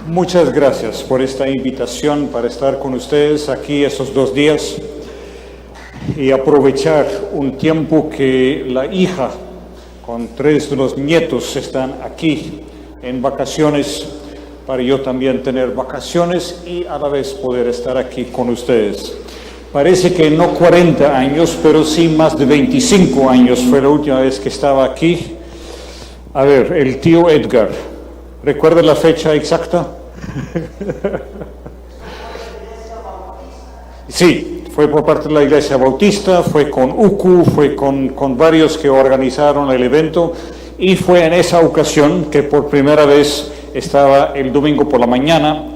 Muchas gracias por esta invitación para estar con ustedes aquí estos 2 días y aprovechar un tiempo que la hija con 3 de los nietos están aquí en vacaciones, para yo también tener vacaciones y a la vez poder estar aquí con ustedes. Parece que no 40 años, pero sí más de 25 años fue la última vez que estaba aquí. A ver, el tío Edgar, ¿recuerda la fecha exacta? Sí, fue por parte de la Iglesia Bautista, fue con UCU, fue con varios que organizaron el evento, y fue en esa ocasión que por primera vez estaba el domingo por la mañana,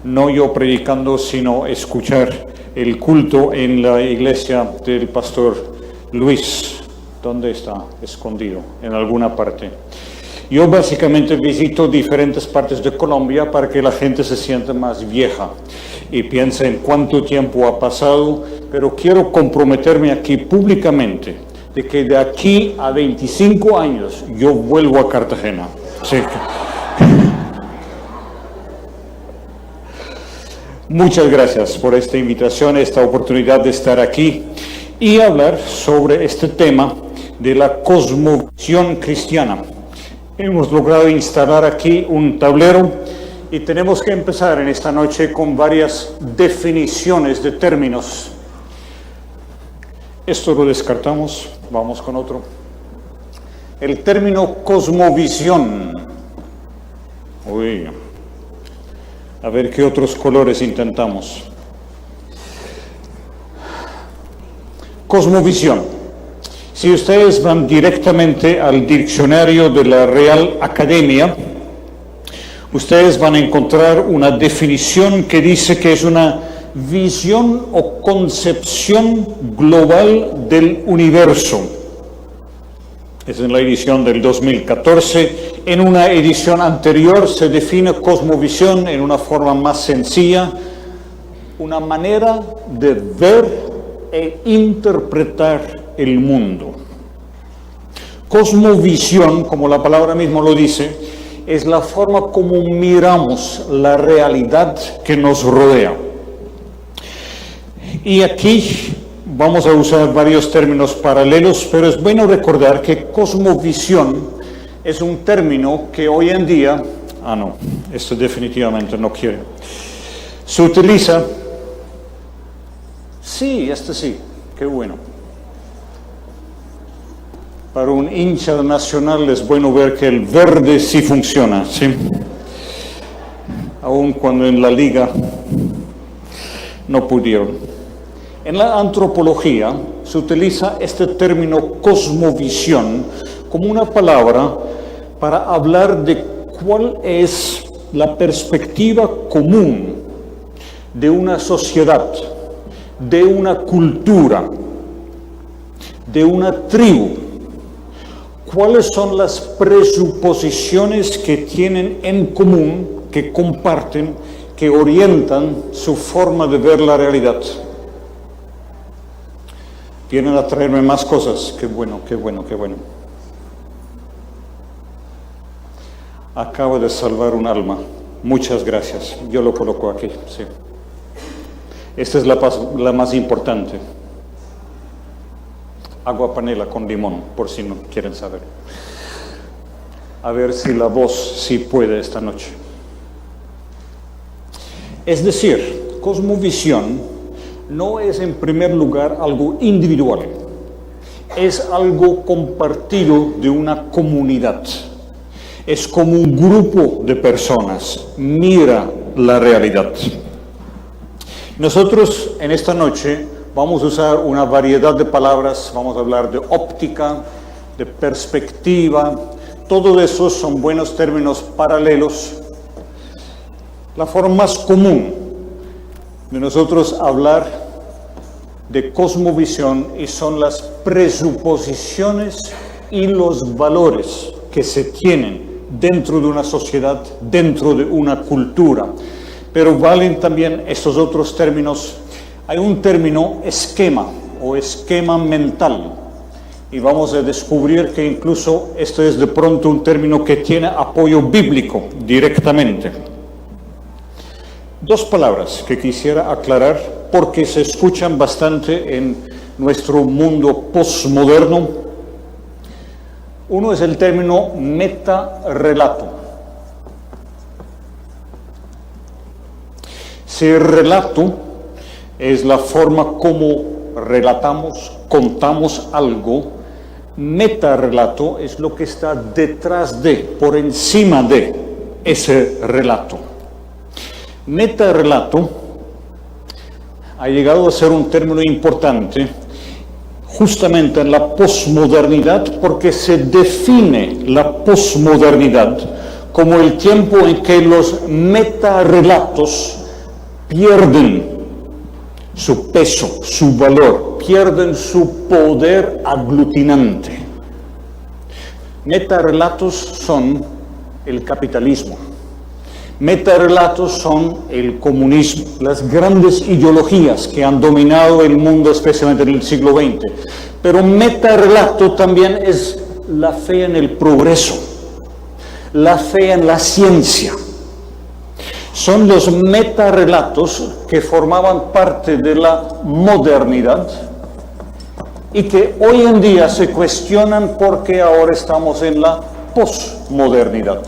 no yo predicando, sino escuchar el culto en la iglesia del pastor Luis. ¿Dónde está? Escondido, en alguna parte. Yo básicamente visito diferentes partes de Colombia para que la gente se sienta más vieja y piense en cuánto tiempo ha pasado, pero quiero comprometerme aquí públicamente de que de aquí a 25 años yo vuelvo a Cartagena. Sí. Muchas gracias por esta invitación, esta oportunidad de estar aquí y hablar sobre este tema de la cosmovisión cristiana. Hemos logrado instalar aquí un tablero y tenemos que empezar en esta noche con varias definiciones de términos. Esto lo descartamos, vamos con otro. El término cosmovisión. Uy. A ver qué otros colores intentamos. Cosmovisión. Si ustedes van directamente al diccionario de la Real Academia, ustedes van a encontrar una definición que dice que es una visión o concepción global del universo. Es en la edición del 2014. En una edición anterior se define cosmovisión en una forma más sencilla, una manera de ver e interpretar el mundo. Cosmovisión, como la palabra mismo lo dice, es la forma como miramos la realidad que nos rodea. Y aquí vamos a usar varios términos paralelos, pero es bueno recordar que cosmovisión es un término que hoy en día, esto definitivamente no quiere, se utiliza, sí, qué bueno. Para un hincha nacional es bueno ver que el verde sí funciona, ¿sí? Aun cuando en la liga no pudieron. En la antropología se utiliza este término cosmovisión como una palabra para hablar de cuál es la perspectiva común de una sociedad, de una cultura, de una tribu. ¿Cuáles son las presuposiciones que tienen en común, que comparten, que orientan su forma de ver la realidad? Vienen a traerme más cosas. Qué bueno. Acabo de salvar un alma. Muchas gracias. Yo lo coloco aquí. Sí. Esta es la más importante. Agua panela con limón, por si no quieren saber. A ver si la voz sí puede esta noche. Es decir, cosmovisión no es en primer lugar algo individual, es algo compartido de una comunidad. Es como un grupo de personas mira la realidad. Nosotros en esta noche vamos a usar una variedad de palabras, vamos a hablar de óptica, de perspectiva, todos esos son buenos términos paralelos. La forma más común de nosotros hablar de cosmovisión y son las presuposiciones y los valores que se tienen dentro de una sociedad, dentro de una cultura. Pero valen también estos otros términos. Hay un término esquema o esquema mental y vamos a descubrir que incluso esto es de pronto un término que tiene apoyo bíblico directamente. Dos palabras que quisiera aclarar porque se escuchan bastante en nuestro mundo postmoderno. Uno es el término metarrelato. Si relato es la forma como relatamos, contamos algo, metarrelato es lo que está detrás de, por encima de ese relato. Metarrelato ha llegado a ser un término importante justamente en la posmodernidad porque se define la posmodernidad como el tiempo en que los metarrelatos pierden su peso, su valor, pierden su poder aglutinante. Metarrelatos son el capitalismo. Metarrelatos son el comunismo, las grandes ideologías que han dominado el mundo, especialmente en el siglo XX. Pero metarrelato también es la fe en el progreso, la fe en la ciencia. Son los metarrelatos que formaban parte de la modernidad y que hoy en día se cuestionan porque ahora estamos en la posmodernidad.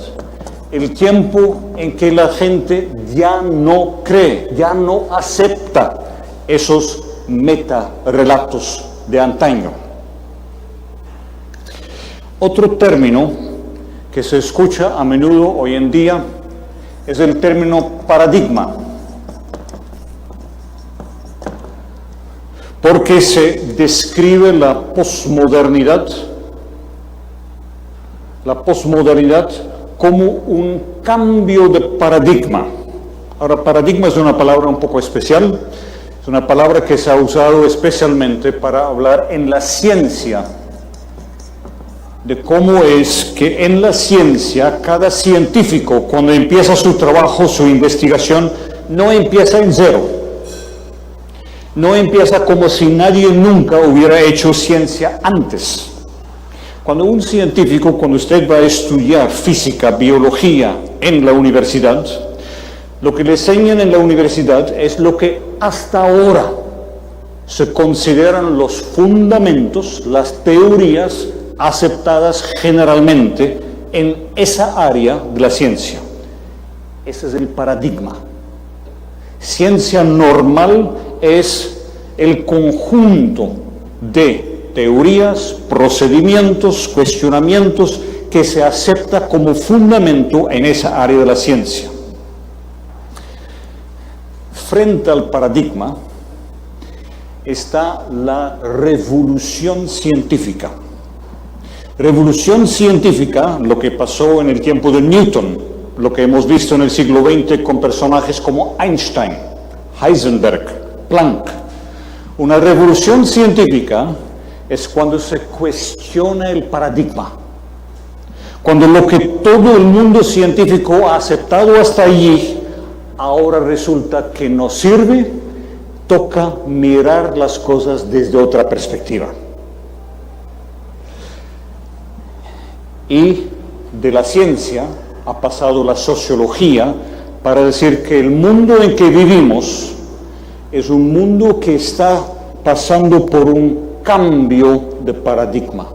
El tiempo en que la gente ya no cree, ya no acepta esos metarrelatos de antaño. Otro término que se escucha a menudo hoy en día es el término paradigma, porque se describe la posmodernidad como un cambio de paradigma. Ahora, paradigma es una palabra un poco especial, es una palabra que se ha usado especialmente para hablar en la ciencia, de cómo es que en la ciencia cada científico cuando empieza su trabajo, su investigación, no empieza en cero. No empieza como si nadie nunca hubiera hecho ciencia antes. Cuando un científico, cuando usted va a estudiar física, biología en la universidad, lo que le enseñan en la universidad es lo que hasta ahora se consideran los fundamentos, las teorías aceptadas generalmente en esa área de la ciencia. Ese es el paradigma. Ciencia normal es el conjunto de teorías, procedimientos, cuestionamientos que se acepta como fundamento en esa área de la ciencia. Frente al paradigma está la revolución científica. Revolución científica, lo que pasó en el tiempo de Newton, lo que hemos visto en el siglo XX con personajes como Einstein, Heisenberg, Planck. Una revolución científica es cuando se cuestiona el paradigma, cuando lo que todo el mundo científico ha aceptado hasta allí, ahora resulta que no sirve, toca mirar las cosas desde otra perspectiva. Y de la ciencia ha pasado la sociología para decir que el mundo en que vivimos es un mundo que está pasando por un cambio de paradigma.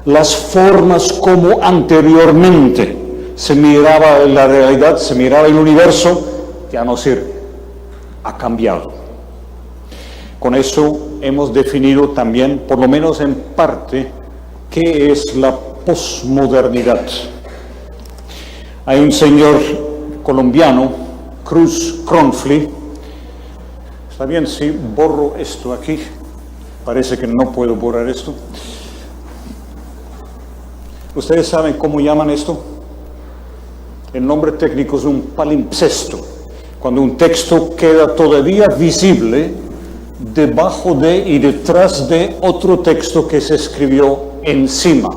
Las formas como anteriormente se miraba la realidad, se miraba el universo, ya no sirve, ha cambiado. Con eso hemos definido también, por lo menos en parte, qué es la posmodernidad. Hay un señor colombiano, Cruz Cronfli. ¿Está bien si borro esto aquí? Parece que no puedo borrar esto. ¿Ustedes saben cómo llaman esto? El nombre técnico es un palimpsesto. Cuando un texto queda todavía visible debajo de y detrás de otro texto que se escribió encima.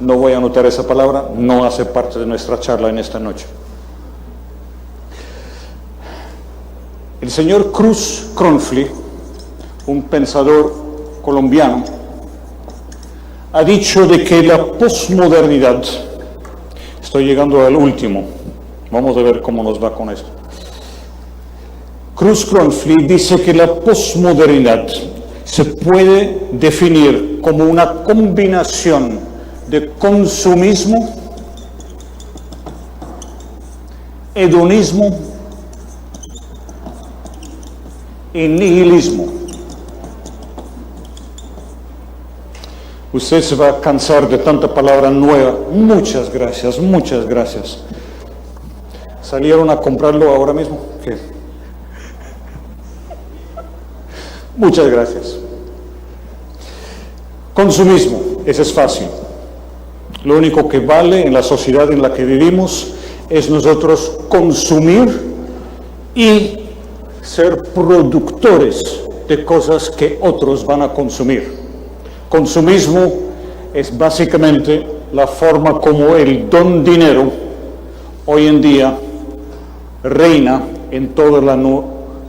No voy a anotar esa palabra, no hace parte de nuestra charla en esta noche. El señor Cruz Cronfli, un pensador colombiano, ha dicho de que la posmodernidad, estoy llegando al último, vamos a ver cómo nos va con esto. Cruz-Cronfli dice que la posmodernidad se puede definir como una combinación de consumismo, hedonismo y nihilismo. Usted se va a cansar de tanta palabra nueva. Muchas gracias, muchas gracias. ¿Salieron a comprarlo ahora mismo? ¿Qué? Muchas gracias. Consumismo, ese es fácil. Lo único que vale en la sociedad en la que vivimos es nosotros consumir y ser productores de cosas que otros van a consumir. Consumismo es básicamente la forma como el don dinero hoy en día reina en todo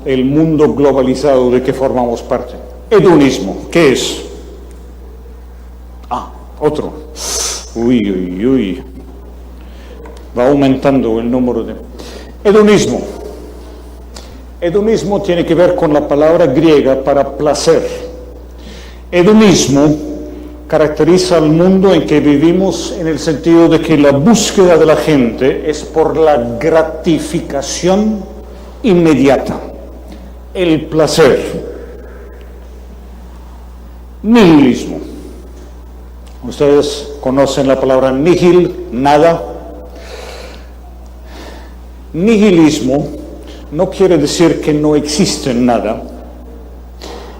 el mundo globalizado de que formamos parte. Hedonismo, ¿qué es? Otro. Uy. Va aumentando el número de... Hedonismo. Hedonismo tiene que ver con la palabra griega para placer. Hedonismo caracteriza al mundo en que vivimos en el sentido de que la búsqueda de la gente es por la gratificación inmediata, el placer. Nihilismo. Ustedes conocen la palabra nihil, nada. Nihilismo no quiere decir que no existe nada.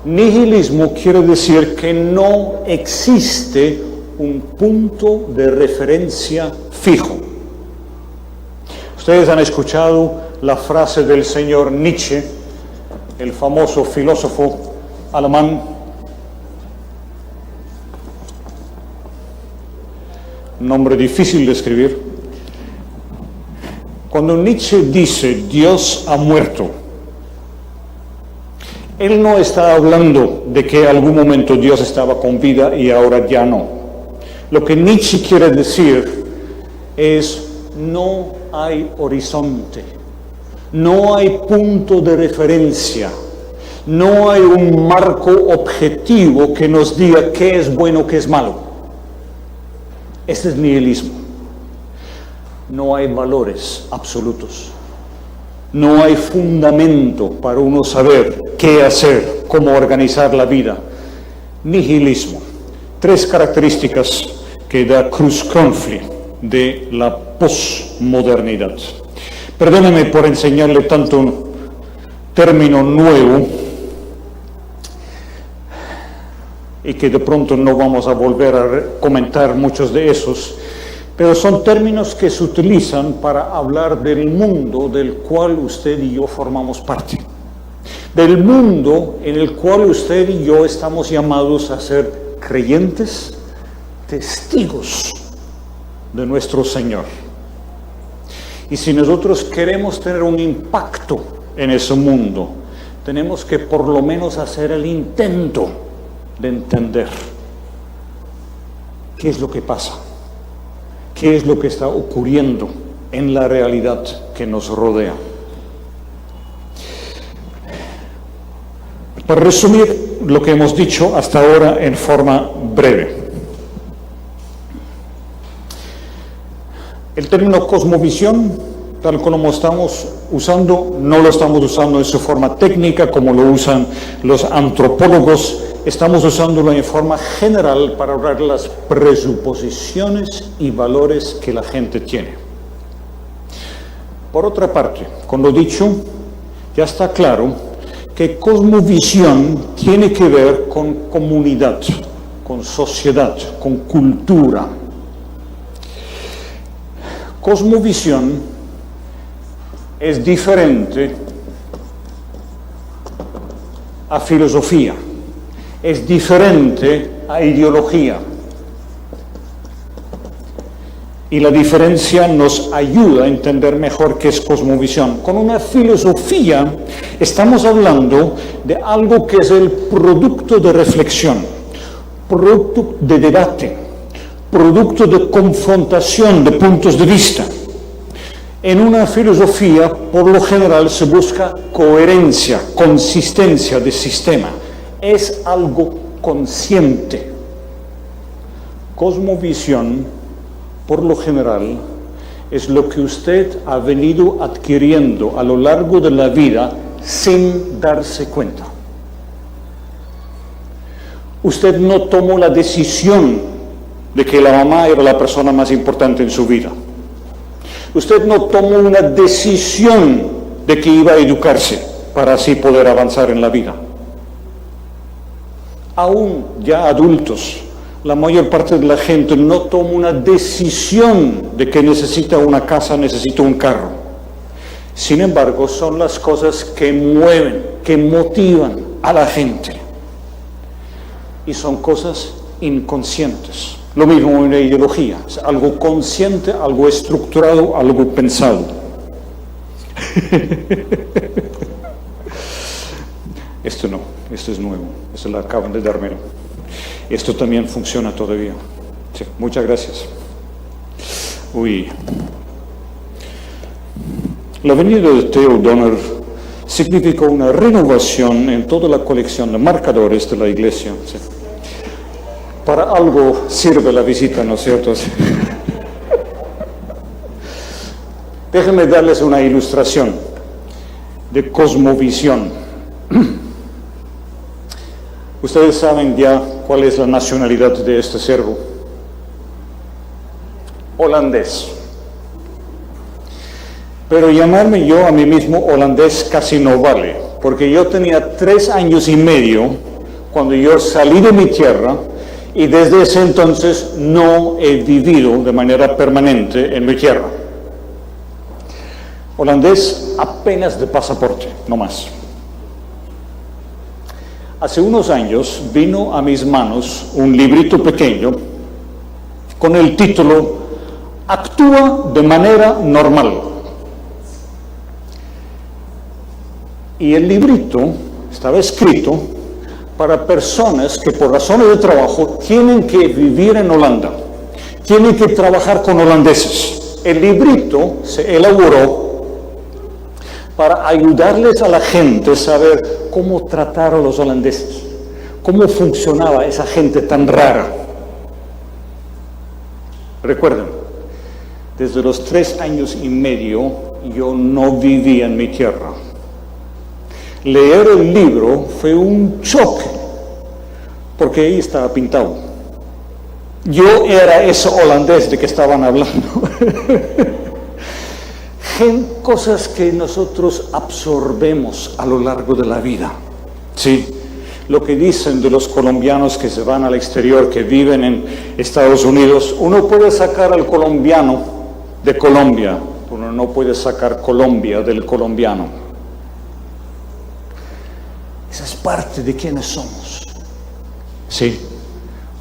Nihilismo quiere decir que no existe un punto de referencia fijo. Ustedes han escuchado la frase del señor Nietzsche, el famoso filósofo alemán. Nombre difícil de escribir. Cuando Nietzsche dice Dios ha muerto, él no está hablando de que en algún momento Dios estaba con vida y ahora ya no. Lo que Nietzsche quiere decir es no hay horizonte, no hay punto de referencia, no hay un marco objetivo que nos diga qué es bueno, qué es malo. Este es nihilismo. No hay valores absolutos. No hay fundamento para uno saber qué hacer, cómo organizar la vida. Nihilismo. 3 características que da Cruz-Cronfli de la posmodernidad. Perdóneme por enseñarle tanto un término nuevo y que de pronto no vamos a volver a comentar muchos de esos, pero son términos que se utilizan para hablar del mundo del cual usted y yo formamos parte. Del mundo en el cual usted y yo estamos llamados a ser creyentes, testigos de nuestro Señor. Y si nosotros queremos tener un impacto en ese mundo, tenemos que por lo menos hacer el intento de entender qué es lo que pasa. ¿Qué es lo que está ocurriendo en la realidad que nos rodea? Para resumir lo que hemos dicho hasta ahora en forma breve. El término cosmovisión, tal como estamos usando, no lo estamos usando en su forma técnica como lo usan los antropólogos. Estamos usándolo en forma general para hablar de las presuposiciones y valores que la gente tiene. Por otra parte, con lo dicho, ya está claro que cosmovisión tiene que ver con comunidad, con sociedad, con cultura. Cosmovisión es diferente a filosofía. Es diferente a ideología. Y la diferencia nos ayuda a entender mejor qué es cosmovisión. Con una filosofía estamos hablando de algo que es el producto de reflexión, producto de debate, producto de confrontación de puntos de vista. En una filosofía, por lo general, se busca coherencia, consistencia de sistema. Es algo consciente. Cosmovisión, por lo general, es lo que usted ha venido adquiriendo a lo largo de la vida sin darse cuenta. Usted no tomó la decisión de que la mamá era la persona más importante en su vida. Usted no tomó una decisión de que iba a educarse para así poder avanzar en la vida. Aún ya adultos, la mayor parte de la gente no toma una decisión de que necesita una casa, necesita un carro. Sin embargo, son las cosas que mueven, que motivan a la gente. Y son cosas inconscientes. Lo mismo en la ideología, es algo consciente, algo estructurado, algo pensado. Esto no, esto es nuevo, esto lo acaban de dármelo. Esto también funciona todavía. Sí, muchas gracias. La venida de Theo Donner significó una renovación en toda la colección de marcadores de la iglesia. Sí. Para algo sirve la visita, ¿no es cierto? Déjenme darles una ilustración de cosmovisión. Ustedes saben ya cuál es la nacionalidad de este servo. Holandés. Pero llamarme yo a mí mismo holandés casi no vale, porque yo tenía 3 años y medio cuando yo salí de mi tierra, y desde ese entonces no he vivido de manera permanente en mi tierra. Holandés apenas de pasaporte, no más. Hace unos años vino a mis manos un librito pequeño con el título Actúa de manera normal. Y el librito estaba escrito para personas que por razones de trabajo tienen que vivir en Holanda, tienen que trabajar con holandeses. El librito se elaboró para ayudarles a la gente a saber cómo tratar a los holandeses, cómo funcionaba esa gente tan rara. Recuerden, desde los 3 años y medio yo no vivía en mi tierra. Leer el libro fue un choque, porque ahí estaba pintado. Yo era ese holandés de que estaban hablando. Cosas que nosotros absorbemos a lo largo de la vida. Sí, lo que dicen de los colombianos que se van al exterior, que viven en Estados Unidos, uno puede sacar al colombiano de Colombia, uno no puede sacar Colombia del colombiano. Esa es parte de quienes somos. Sí.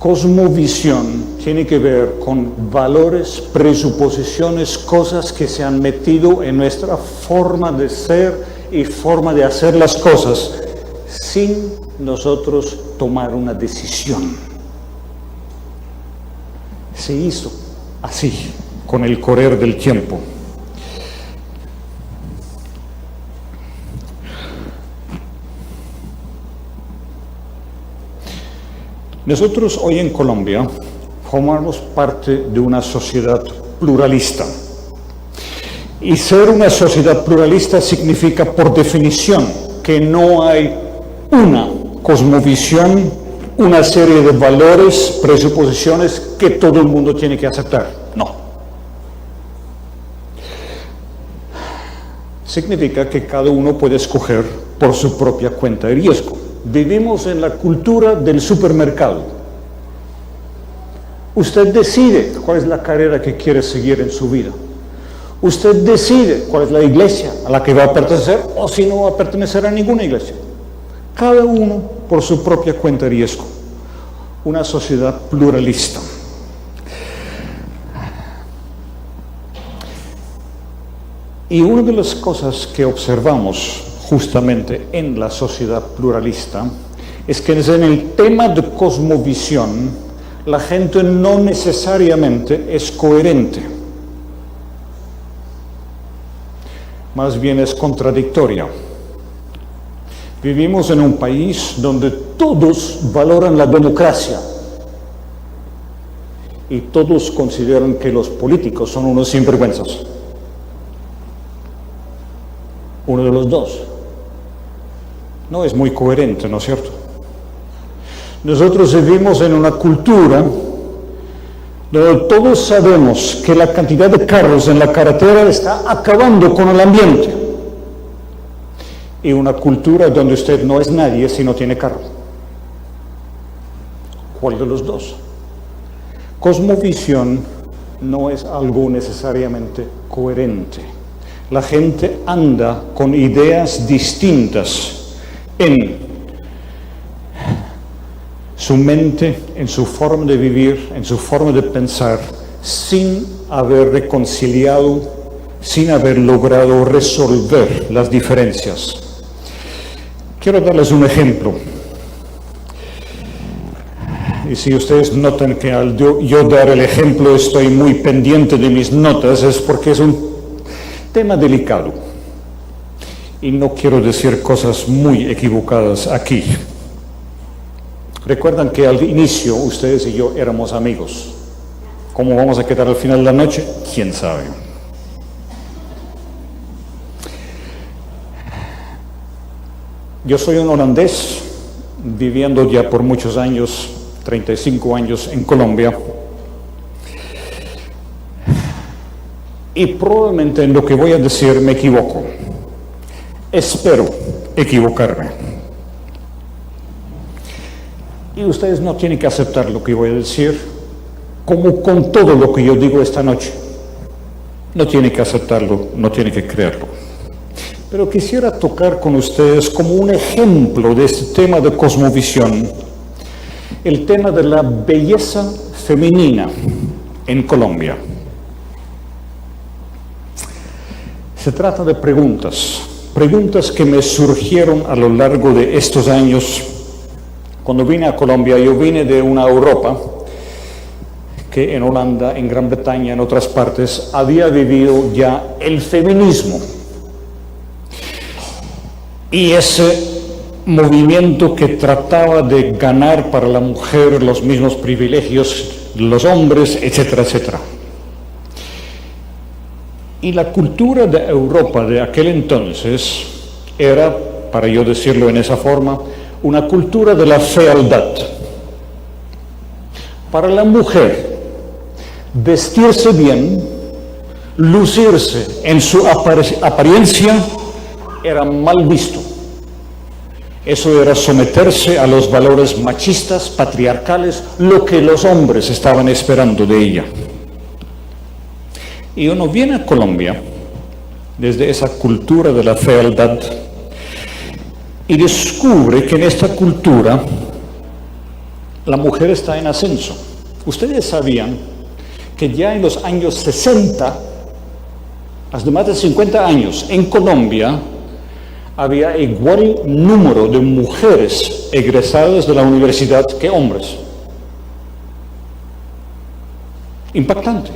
Cosmovisión tiene que ver con valores, presuposiciones, cosas que se han metido en nuestra forma de ser y forma de hacer las cosas sin nosotros tomar una decisión. Se hizo así con el correr del tiempo. Nosotros hoy en Colombia formamos parte de una sociedad pluralista. Y ser una sociedad pluralista significa, por definición, que no hay una cosmovisión, una serie de valores, presuposiciones que todo el mundo tiene que aceptar. No. Significa que cada uno puede escoger por su propia cuenta de riesgo. Vivimos en la cultura del supermercado. Usted decide cuál es la carrera que quiere seguir en su vida. Usted decide cuál es la iglesia a la que va a pertenecer o si no va a pertenecer a ninguna iglesia. Cada uno por su propia cuenta de riesgo. Una sociedad pluralista. Y una de las cosas que observamos justamente en la sociedad pluralista es que en el tema de cosmovisión la gente no necesariamente es coherente. más bien es contradictoria. Vivimos en un país donde todos valoran la democracia y todos consideran que los políticos son unos sinvergüenzas. Uno de los dos. No es muy coherente, ¿no es cierto? Nosotros vivimos en una cultura donde todos sabemos que la cantidad de carros en la carretera está acabando con el ambiente. Y una cultura donde usted no es nadie si no tiene carro. ¿Cuál de los dos? Cosmovisión no es algo necesariamente coherente. La gente anda con ideas distintas en su mente, en su forma de vivir, en su forma de pensar, sin haber reconciliado, sin haber logrado resolver las diferencias. Quiero darles un ejemplo. Y si ustedes notan que al yo dar el ejemplo estoy muy pendiente de mis notas, es porque es un tema delicado. Y no quiero decir cosas muy equivocadas aquí. Recuerdan que al inicio ustedes y yo éramos amigos. ¿Cómo vamos a quedar al final de la noche? ¿Quién sabe? Yo soy un holandés, viviendo ya por muchos años, 35 años en Colombia. Y probablemente en lo que voy a decir me equivoco. Espero equivocarme. Y ustedes no tienen que aceptar lo que voy a decir, como con todo lo que yo digo esta noche. No tienen que aceptarlo, no tienen que creerlo. Pero quisiera tocar con ustedes como un ejemplo de este tema de cosmovisión, el tema de la belleza femenina en Colombia. Se trata de preguntas que me surgieron a lo largo de estos años. Cuando vine a Colombia, yo vine de una Europa que en Holanda, en Gran Bretaña, en otras partes, había vivido ya el feminismo. Y ese movimiento que trataba de ganar para la mujer los mismos privilegios de los hombres, etcétera, etcétera. Y la cultura de Europa de aquel entonces era, para yo decirlo en esa forma, una cultura de la fealdad. Para la mujer, vestirse bien, lucirse en su apariencia, era mal visto. Eso era someterse a los valores machistas, patriarcales, lo que los hombres estaban esperando de ella. Y uno viene a Colombia desde esa cultura de la fealdad y descubre que en esta cultura la mujer está en ascenso. Ustedes sabían que ya en los años 60, hace más de 50 años, en Colombia había igual número de mujeres egresadas de la universidad que hombres. Impactante.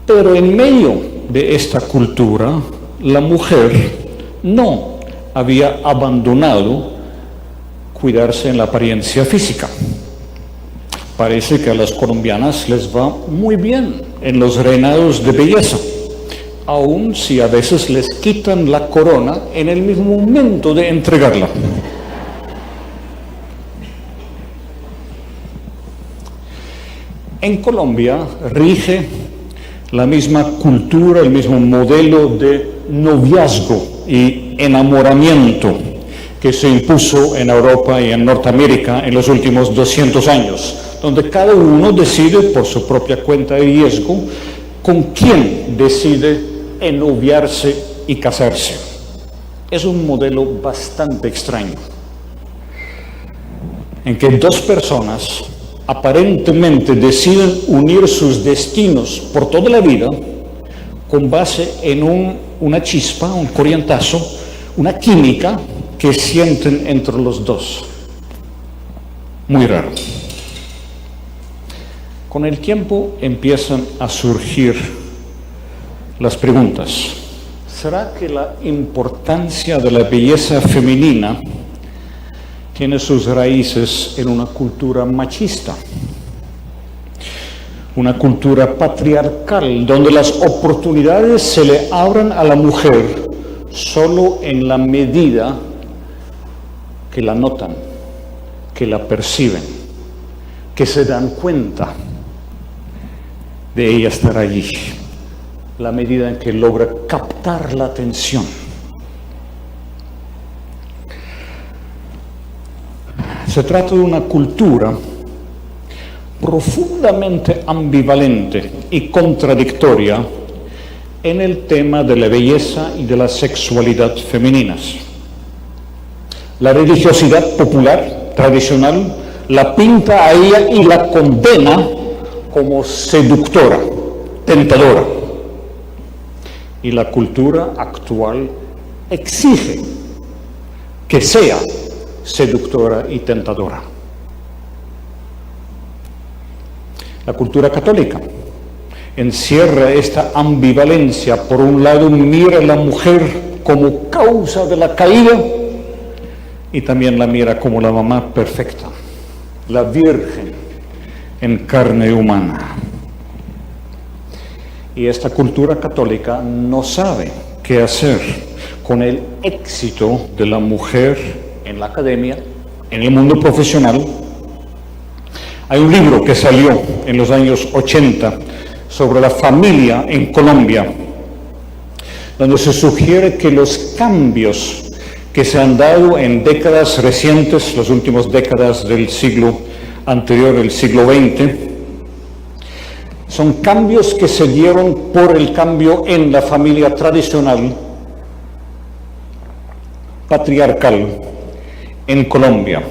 Pero en medio de esta cultura, la mujer no había abandonado cuidarse en la apariencia física. Parece que a las colombianas les va muy bien en los reinados de belleza, aun si a veces les quitan la corona en el mismo momento de entregarla. En Colombia rige la misma cultura, el mismo modelo de noviazgo y enamoramiento que se impuso en Europa y en Norteamérica en los últimos 200 años, donde cada uno decide por su propia cuenta de riesgo con quién decide ennoviarse y casarse. Es un modelo bastante extraño, en que dos personas aparentemente deciden unir sus destinos por toda la vida con base en una chispa, un corrientazo, una química que sienten entre los dos. Muy raro. Con el tiempo empiezan a surgir las preguntas. ¿Será que la importancia de la belleza femenina tiene sus raíces en una cultura machista? Una cultura patriarcal, donde las oportunidades se le abren a la mujer solo en la medida que la notan, que la perciben, que se dan cuenta de ella estar allí, la medida en que logra captar la atención. Se trata de una cultura profundamente ambivalente y contradictoria en el tema de la belleza y de la sexualidad femeninas. La religiosidad popular, tradicional, la pinta a ella y la condena como seductora, tentadora. Y la cultura actual exige que sea seductora y tentadora. La cultura católica encierra esta ambivalencia. Por un lado, mira a la mujer como causa de la caída y también la mira como la mamá perfecta, la virgen en carne humana. Y esta cultura católica no sabe qué hacer con el éxito de la mujer en la academia, en el mundo profesional. Hay un libro que salió en los años 80 sobre la familia en Colombia, donde se sugiere que los cambios que se han dado en décadas recientes, las últimas décadas del siglo anterior, el siglo XX, son cambios que se dieron por el cambio en la familia tradicional, patriarcal, en Colombia.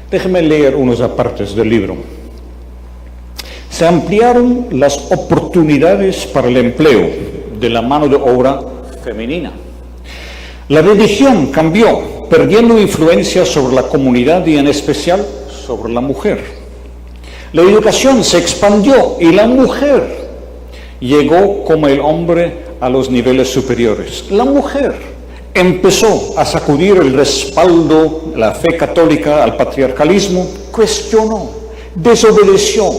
Déjenme leer unos apartes del libro. Se ampliaron las oportunidades para el empleo de la mano de obra femenina. La religión cambió, perdiendo influencia sobre la comunidad y en especial sobre la mujer. La educación se expandió y la mujer llegó como el hombre a los niveles superiores. La mujer empezó a sacudir el respaldo, la fe católica al patriarcalismo, cuestionó, desobedeció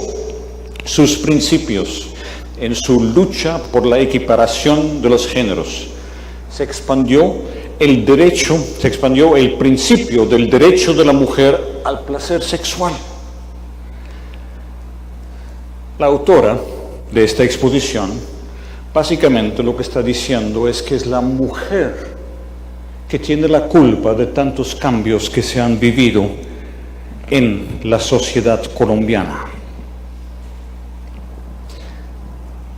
sus principios en su lucha por la equiparación de los géneros. Se expandió el principio del derecho de la mujer al placer sexual. La autora de esta exposición básicamente lo que está diciendo es que es la mujer que tiene la culpa de tantos cambios que se han vivido en la sociedad colombiana.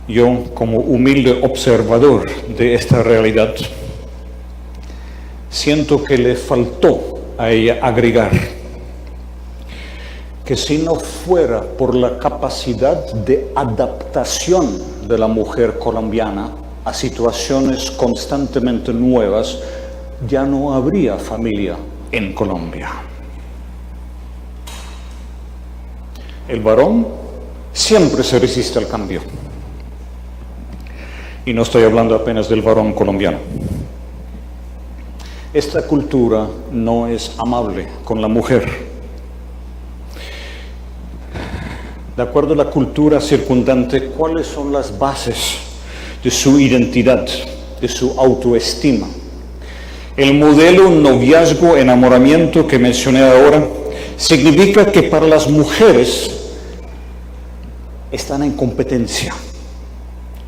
Yo, como humilde observador de esta realidad, siento que le faltó a ella agregar que si no fuera por la capacidad de adaptación de la mujer colombiana a situaciones constantemente nuevas, ya no habría familia en Colombia. El varón siempre se resiste al cambio. Y no estoy hablando apenas del varón colombiano. Esta cultura no es amable con la mujer. De acuerdo a la cultura circundante, ¿cuáles son las bases de su identidad, de su autoestima? El modelo noviazgo, enamoramiento que mencioné ahora, significa que para las mujeres están en competencia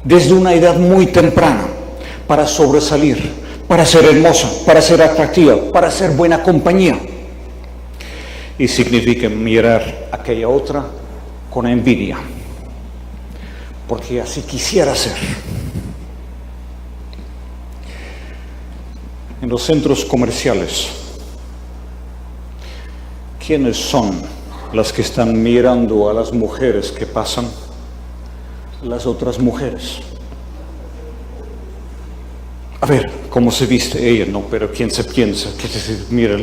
desde una edad muy temprana para sobresalir, para ser hermosa, para ser atractiva, para ser buena compañía. Y significa mirar a aquella otra con envidia, porque así quisiera ser. En los centros comerciales, ¿quiénes son las que están mirando a las mujeres que pasan? Las otras mujeres. A ver, ¿cómo se viste ella? No, pero ¿quién se piensa? ¿Qué se mira?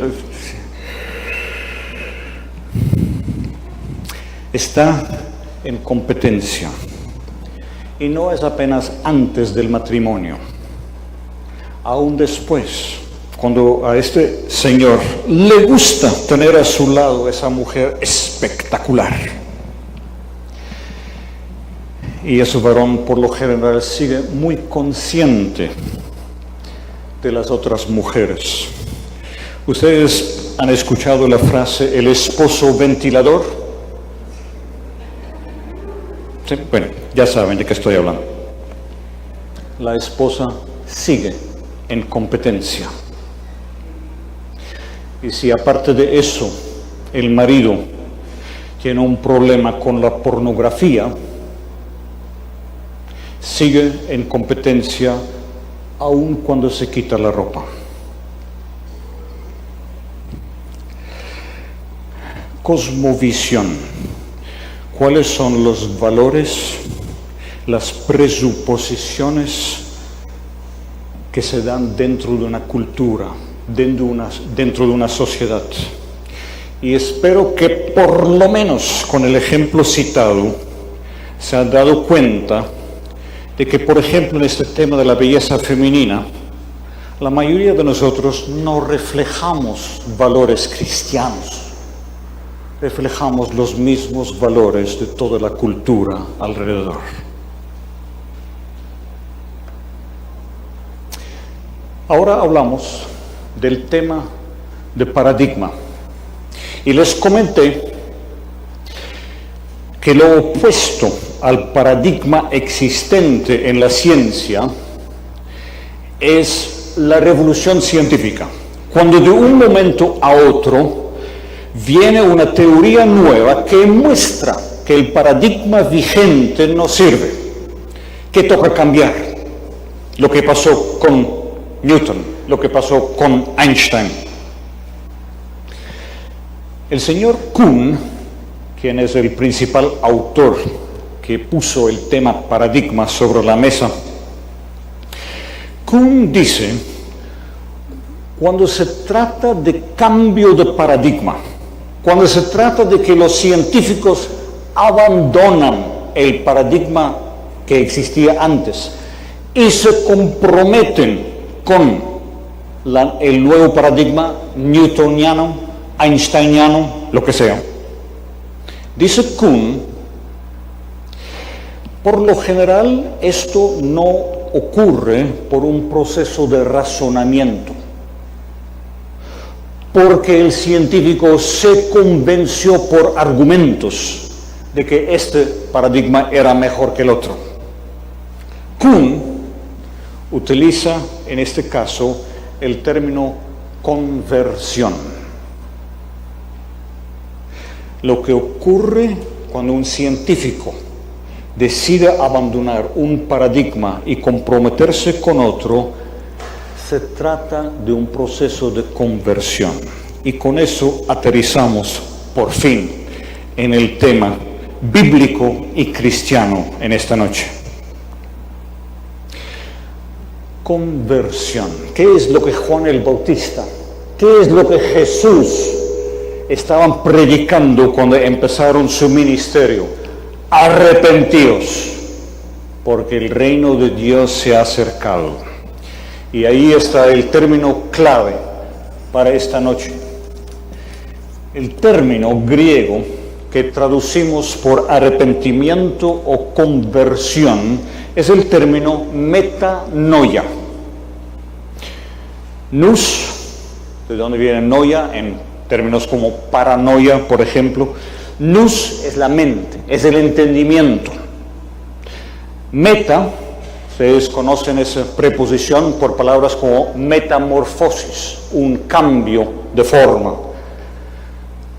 Está en competencia. Y no es apenas antes del matrimonio, aún después, cuando a este señor le gusta tener a su lado esa mujer espectacular. Y ese varón por lo general sigue muy consciente de las otras mujeres. ¿Ustedes han escuchado la frase el esposo ventilador? Sí, bueno, ya saben de qué estoy hablando. La esposa sigue en competencia. Y si aparte de eso el marido tiene un problema con la pornografía, sigue en competencia aun cuando se quita la ropa. Cosmovisión. ¿Cuáles son los valores, las presuposiciones que se dan dentro de una cultura, dentro de una sociedad? Y espero que por lo menos con el ejemplo citado se han dado cuenta de que, por ejemplo, en este tema de la belleza femenina, la mayoría de nosotros no reflejamos valores cristianos, reflejamos los mismos valores de toda la cultura alrededor. Ahora hablamos del tema de paradigma. Y les comenté que lo opuesto al paradigma existente en la ciencia es la revolución científica. Cuando de un momento a otro viene una teoría nueva que muestra que el paradigma vigente no sirve, que toca cambiar. Lo que pasó con Newton, lo que pasó con Einstein. El señor Kuhn, quien es el principal autor que puso el tema paradigma sobre la mesa, Kuhn dice, cuando se trata de cambio de paradigma, cuando se trata de que los científicos abandonan el paradigma que existía antes y se comprometen con el nuevo paradigma newtoniano, einsteiniano, lo que sea. Dice Kuhn, por lo general esto no ocurre por un proceso de razonamiento, porque el científico se convenció por argumentos de que este paradigma era mejor que el otro. Kuhn utiliza en este caso el término conversión. Lo que ocurre cuando un científico decide abandonar un paradigma y comprometerse con otro, se trata de un proceso de conversión. Y con eso aterrizamos, por fin, en el tema bíblico y cristiano en esta noche. Conversión. ¿Qué es lo que Juan el Bautista, qué es lo que Jesús estaban predicando cuando empezaron su ministerio? Arrepentíos, porque el reino de Dios se ha acercado. Y ahí está el término clave para esta noche. El término griego que traducimos por arrepentimiento o conversión es el término metanoia. Nous, de donde viene noia, en términos como paranoia, por ejemplo. Nous es la mente, es el entendimiento. Meta, ustedes conocen esa preposición por palabras como metamorfosis, un cambio de forma.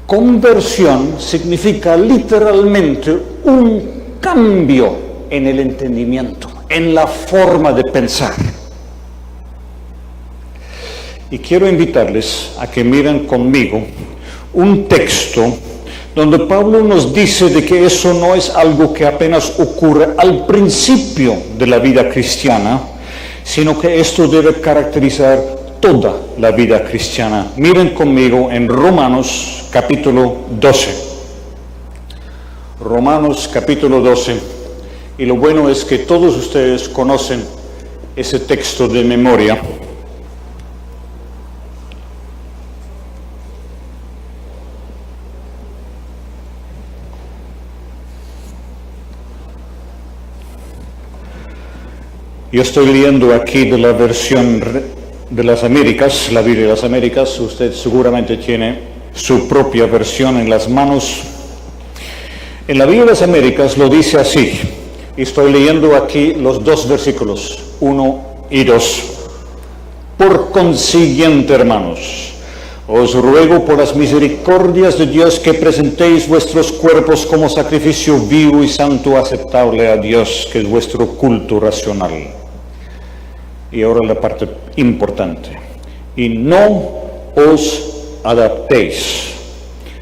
Conversión significa literalmente un cambio en el entendimiento, en la forma de pensar. Y quiero invitarles a que miren conmigo un texto donde Pablo nos dice de que eso no es algo que apenas ocurre al principio de la vida cristiana, sino que esto debe caracterizar toda la vida cristiana. Miren conmigo en Romanos capítulo 12. Romanos capítulo 12, Y lo bueno es que todos ustedes conocen ese texto de memoria. Yo estoy leyendo aquí de la versión de las Américas, la Biblia de las Américas. Usted seguramente tiene su propia versión en las manos. En la Biblia de las Américas lo dice así. Estoy leyendo aquí los dos versículos, 1 y 2. Por consiguiente, hermanos, os ruego por las misericordias de Dios que presentéis vuestros cuerpos como sacrificio vivo y santo, aceptable a Dios, que es vuestro culto racional. Y ahora la parte importante. Y no os adaptéis.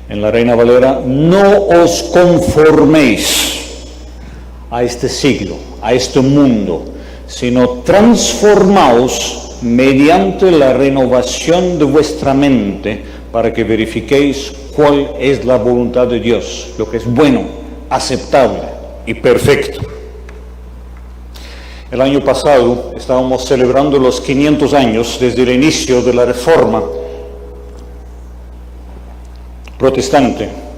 En la Reina Valera, no os conforméis a este siglo, a este mundo, sino transformaos mediante la renovación de vuestra mente para que verifiquéis cuál es la voluntad de Dios, lo que es bueno, aceptable y perfecto. El año pasado estábamos celebrando los 500 años desde el inicio de la Reforma protestante.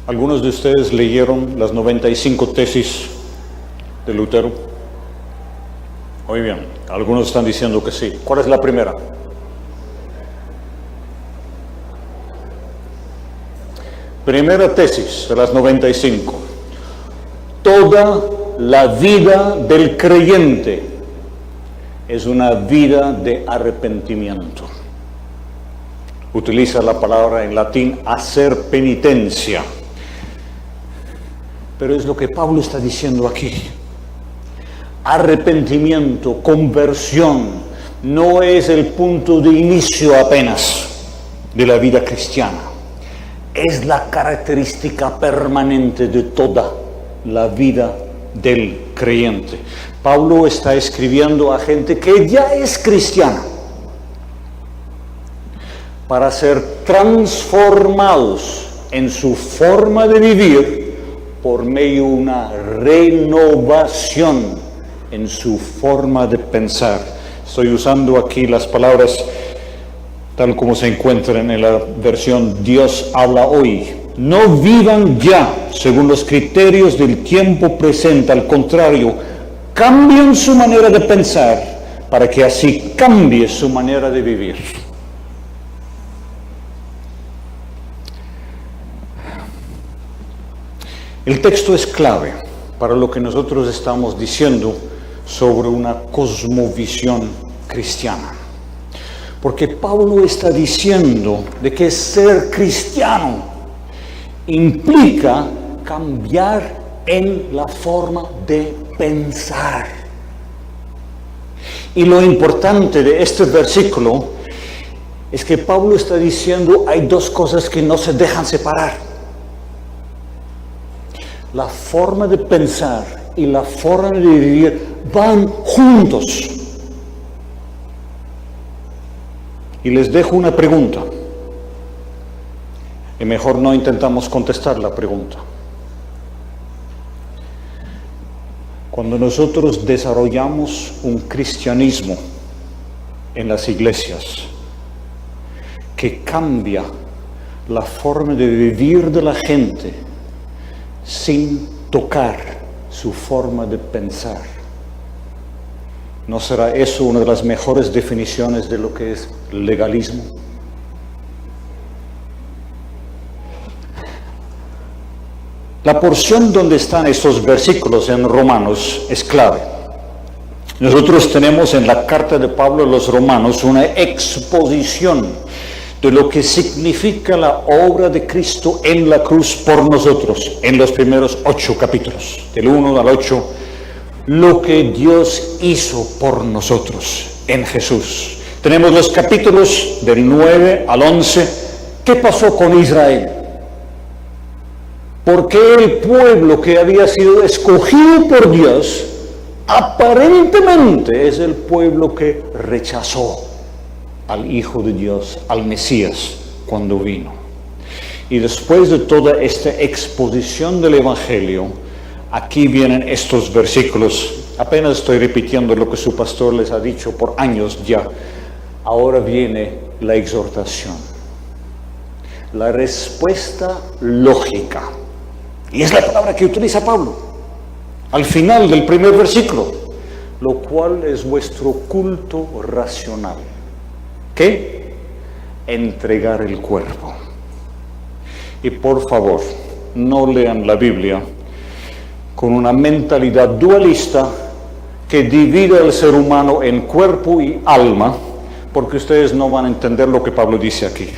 ¿Algunos de ustedes leyeron las 95 tesis de Lutero? Muy bien, algunos están diciendo que sí. ¿Cuál es la primera? Primera tesis de las 95. Toda la vida del creyente es una vida de arrepentimiento. Utiliza la palabra en latín hacer penitencia. Pero es lo que Pablo está diciendo aquí. Arrepentimiento, conversión, no es el punto de inicio apenas de la vida cristiana. Es la característica permanente de toda la vida del creyente. Pablo está escribiendo a gente que ya es cristiana para ser transformados en su forma de vivir por medio de una renovación en su forma de pensar. Estoy usando aquí las palabras tal como se encuentran en la versión Dios habla hoy. No vivan ya según los criterios del tiempo presente, al contrario, cambien su manera de pensar para que así cambie su manera de vivir. El texto es clave para lo que nosotros estamos diciendo sobre una cosmovisión cristiana. Porque Pablo está diciendo de que ser cristiano implica cambiar en la forma de pensar. Y lo importante de este versículo es que Pablo está diciendo hay dos cosas que no se dejan separar. La forma de pensar y la forma de vivir van juntos. Y les dejo una pregunta. Y mejor no intentamos contestar la pregunta. Cuando nosotros desarrollamos un cristianismo en las iglesias que cambia la forma de vivir de la gente sin tocar su forma de pensar, ¿no será eso una de las mejores definiciones de lo que es legalismo? La porción donde están estos versículos en Romanos es clave. Nosotros tenemos en la carta de Pablo a los Romanos una exposición de lo que significa la obra de Cristo en la cruz por nosotros, en los primeros 8 capítulos, del 1 al 8, lo que Dios hizo por nosotros en Jesús. Tenemos los capítulos del 9 al 11, ¿qué pasó con Israel? ¿Por qué el pueblo que había sido escogido por Dios aparentemente es el pueblo que rechazó al Hijo de Dios, al Mesías, cuando vino? Y después de toda esta exposición del Evangelio, aquí vienen estos versículos. Apenas estoy repitiendo lo que su pastor les ha dicho por años ya. Ahora viene la exhortación, la respuesta lógica. Y es la palabra que utiliza Pablo al final del primer versículo, lo cual es vuestro culto racional. ¿Qué? Entregar el cuerpo. Y por favor, no lean la Biblia con una mentalidad dualista que divide al ser humano en cuerpo y alma, porque ustedes no van a entender lo que Pablo dice aquí.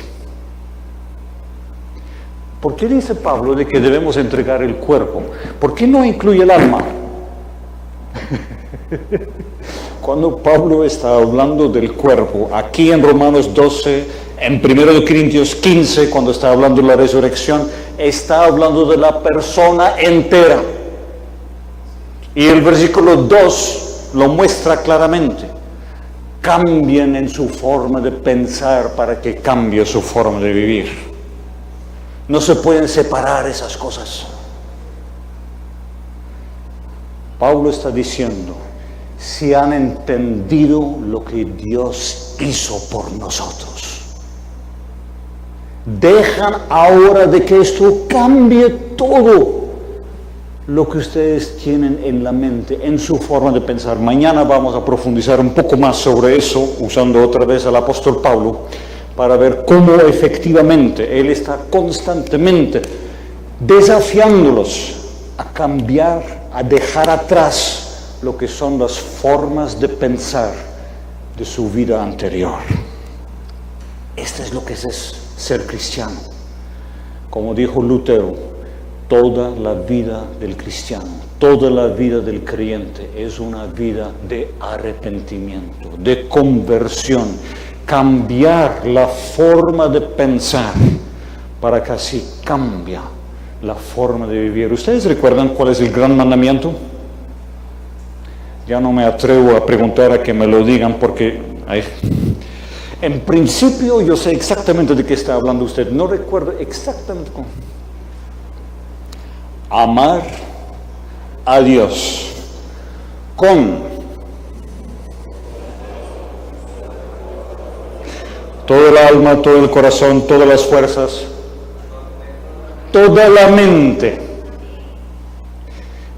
¿Por qué dice Pablo de que debemos entregar el cuerpo? ¿Por qué no incluye el alma? Cuando Pablo está hablando del cuerpo, aquí en Romanos 12, en 1 Corintios 15, cuando está hablando de la resurrección, está hablando de la persona entera. Y el versículo 2 lo muestra claramente. Cambien en su forma de pensar para que cambie su forma de vivir. No se pueden separar esas cosas. Pablo está diciendo, si han entendido lo que Dios hizo por nosotros, dejan ahora de que esto cambie todo lo que ustedes tienen en la mente, en su forma de pensar. Mañana vamos a profundizar un poco más sobre eso, usando otra vez al apóstol Pablo, para ver cómo efectivamente él está constantemente desafiándolos a cambiar, a dejar atrás lo que son las formas de pensar de su vida anterior. Esto es lo que es ser cristiano. Como dijo Lutero, toda la vida del cristiano, toda la vida del creyente es una vida de arrepentimiento, de conversión, cambiar la forma de pensar para que así cambie la forma de vivir. ¿Ustedes recuerdan cuál es el gran mandamiento? Ya no me atrevo a preguntar a que me lo digan porque en principio yo sé exactamente de qué está hablando usted. No recuerdo exactamente cómo. Amar a Dios con todo el alma, todo el corazón, todas las fuerzas, toda la mente.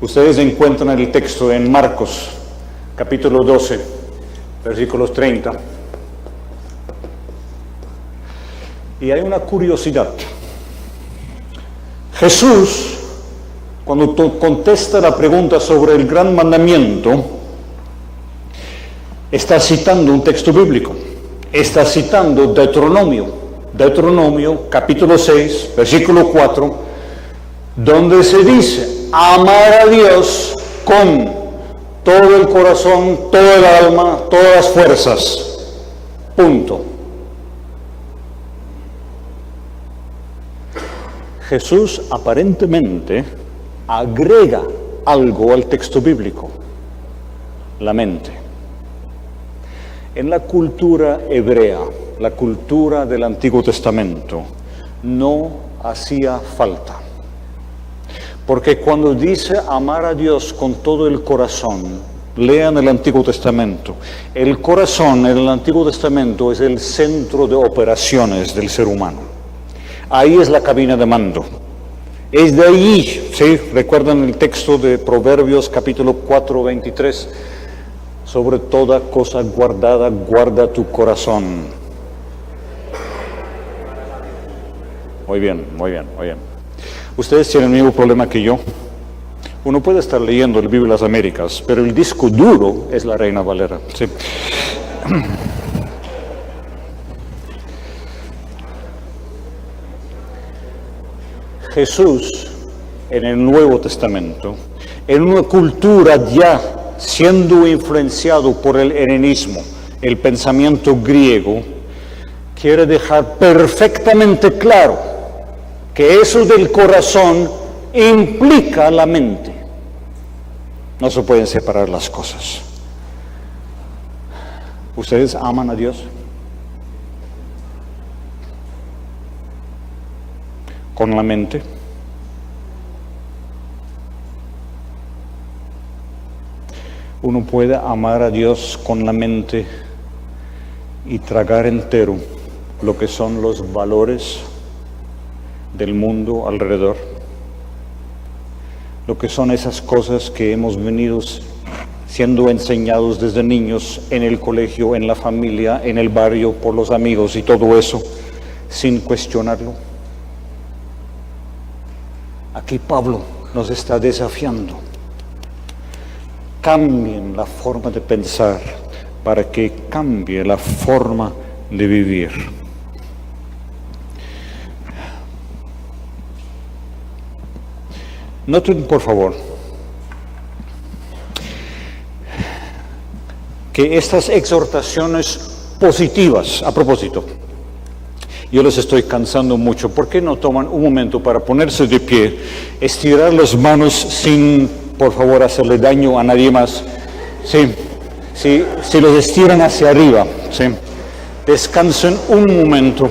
Ustedes encuentran el texto en Marcos, capítulo 12, versículos 30. Y hay una curiosidad. Jesús, cuando contesta la pregunta sobre el gran mandamiento, está citando un texto bíblico. Está citando Deuteronomio capítulo 6, versículo 4, donde se dice, amar a Dios con todo el corazón, toda el alma, todas las fuerzas. Punto. Jesús aparentemente agrega algo al texto bíblico, la mente. En la cultura hebrea, la cultura del Antiguo Testamento, no hacía falta. Porque cuando dice amar a Dios con todo el corazón, lean el Antiguo Testamento. El corazón en el Antiguo Testamento es el centro de operaciones del ser humano. Ahí es la cabina de mando. Es de allí, ¿sí? ¿Recuerdan el texto de Proverbios capítulo 4, 23? Sobre toda cosa guardada, guarda tu corazón. Muy bien, muy bien, muy bien. Ustedes tienen el mismo problema que yo. Uno puede estar leyendo el Biblia de las Américas, pero el disco duro es la Reina Valera. ¿Sí? Jesús, en el Nuevo Testamento, en una cultura ya siendo influenciado por el helenismo, el pensamiento griego, quiere dejar perfectamente claro que eso del corazón implica la mente. No se pueden separar las cosas. ¿Ustedes aman a Dios? con la mente. Uno puede amar a Dios con la mente y tragar entero lo que son los valores del mundo alrededor, lo que son esas cosas que hemos venido siendo enseñados desde niños en el colegio, en la familia, en el barrio, por los amigos y todo eso, sin cuestionarlo. Aquí Pablo nos está desafiando. Cambien la forma de pensar para que cambie la forma de vivir. Noten, por favor, que estas exhortaciones positivas, a propósito, yo les estoy cansando mucho. ¿Por qué no toman un momento para ponerse de pie, estirar las manos sin, por favor, hacerle daño a nadie más? Sí, si los estiran hacia arriba, sí. Descansen un momento.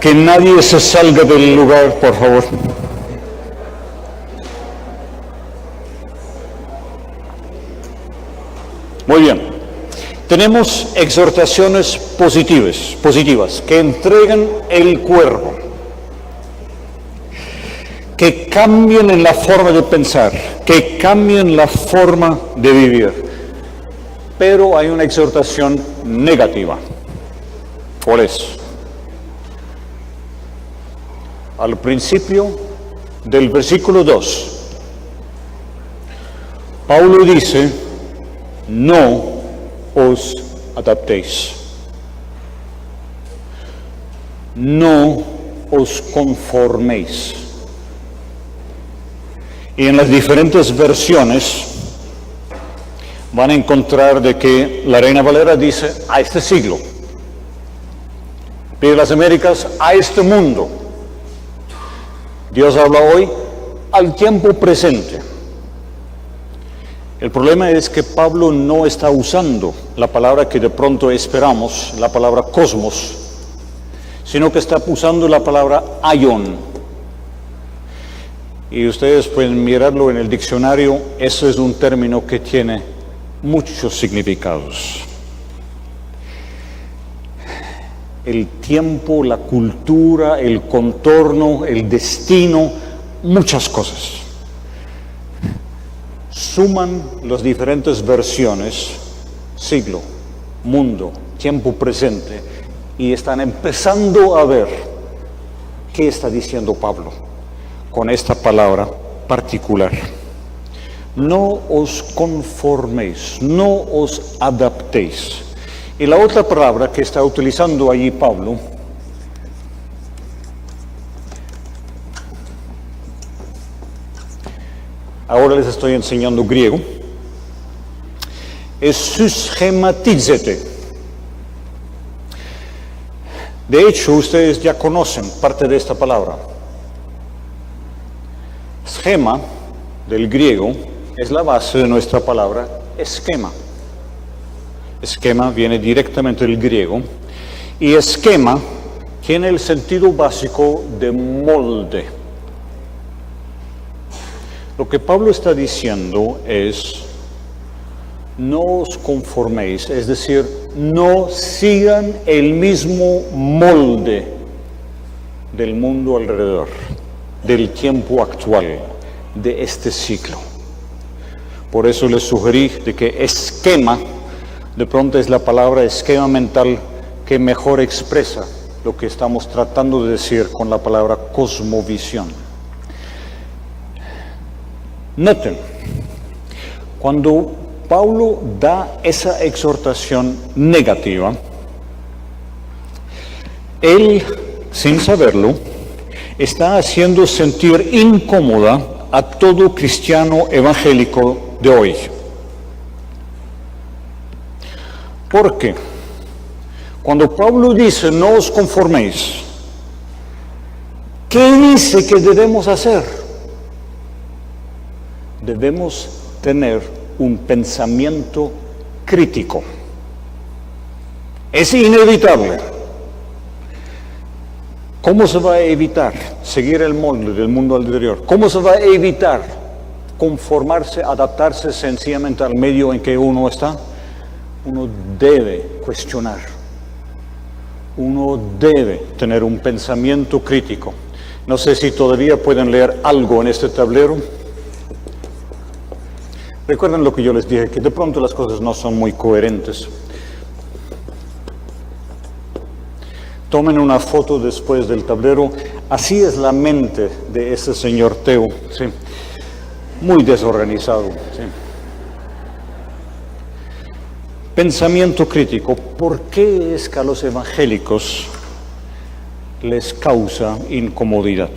Que nadie se salga del lugar, por favor. Muy bien. Tenemos exhortaciones positivas, que entregan el cuerpo, que cambien en la forma de pensar, que cambien la forma de vivir. Pero hay una exhortación negativa. ¿Cuál es? Al principio del versículo 2, Pablo dice, no os adaptéis, no os conforméis. Y en las diferentes versiones van a encontrar de que la Reina Valera dice a este siglo, de las Américas a este mundo. Dios habla hoy al tiempo presente. El problema es que Pablo no está usando la palabra que de pronto esperamos, la palabra cosmos, sino que está usando la palabra aion. Y ustedes pueden mirarlo en el diccionario, eso es un término que tiene muchos significados. El tiempo, la cultura, el contorno, el destino, muchas cosas. Suman las diferentes versiones, siglo, mundo, tiempo presente, y están empezando a ver qué está diciendo Pablo con esta palabra particular. No os conforméis, no os adaptéis. Y la otra palabra que está utilizando allí Pablo ahora les estoy enseñando griego, es syschematizete. De hecho, ustedes ya conocen parte de esta palabra. Schema, del griego, es la base de nuestra palabra esquema. Esquema viene directamente del griego, y esquema tiene el sentido básico de molde. Lo que Pablo está diciendo es, no os conforméis, es decir, no sigan el mismo molde del mundo alrededor, del tiempo actual, de este siglo. Por eso les sugerí de que esquema, de pronto es la palabra esquema mental que mejor expresa lo que estamos tratando de decir con la palabra cosmovisión. Noten, cuando Pablo da esa exhortación negativa, él, sin saberlo, está haciendo sentir incómoda a todo cristiano evangélico de hoy. ¿Por qué? Cuando Pablo dice, no os conforméis, ¿qué dice que debemos hacer? Debemos tener un pensamiento crítico. Es inevitable. ¿Cómo se va a evitar seguir el molde del mundo anterior? ¿Cómo se va a evitar conformarse, adaptarse sencillamente al medio en que uno está? Uno debe cuestionar. Uno debe tener un pensamiento crítico. No sé si todavía pueden leer algo en este tablero. Recuerden lo que yo les dije, que de pronto las cosas no son muy coherentes. Tomen una foto después del tablero. Así es la mente de ese señor Teo, ¿sí? Muy desorganizado, ¿sí? Pensamiento crítico. ¿Por qué es que a los evangélicos les causa incomodidad?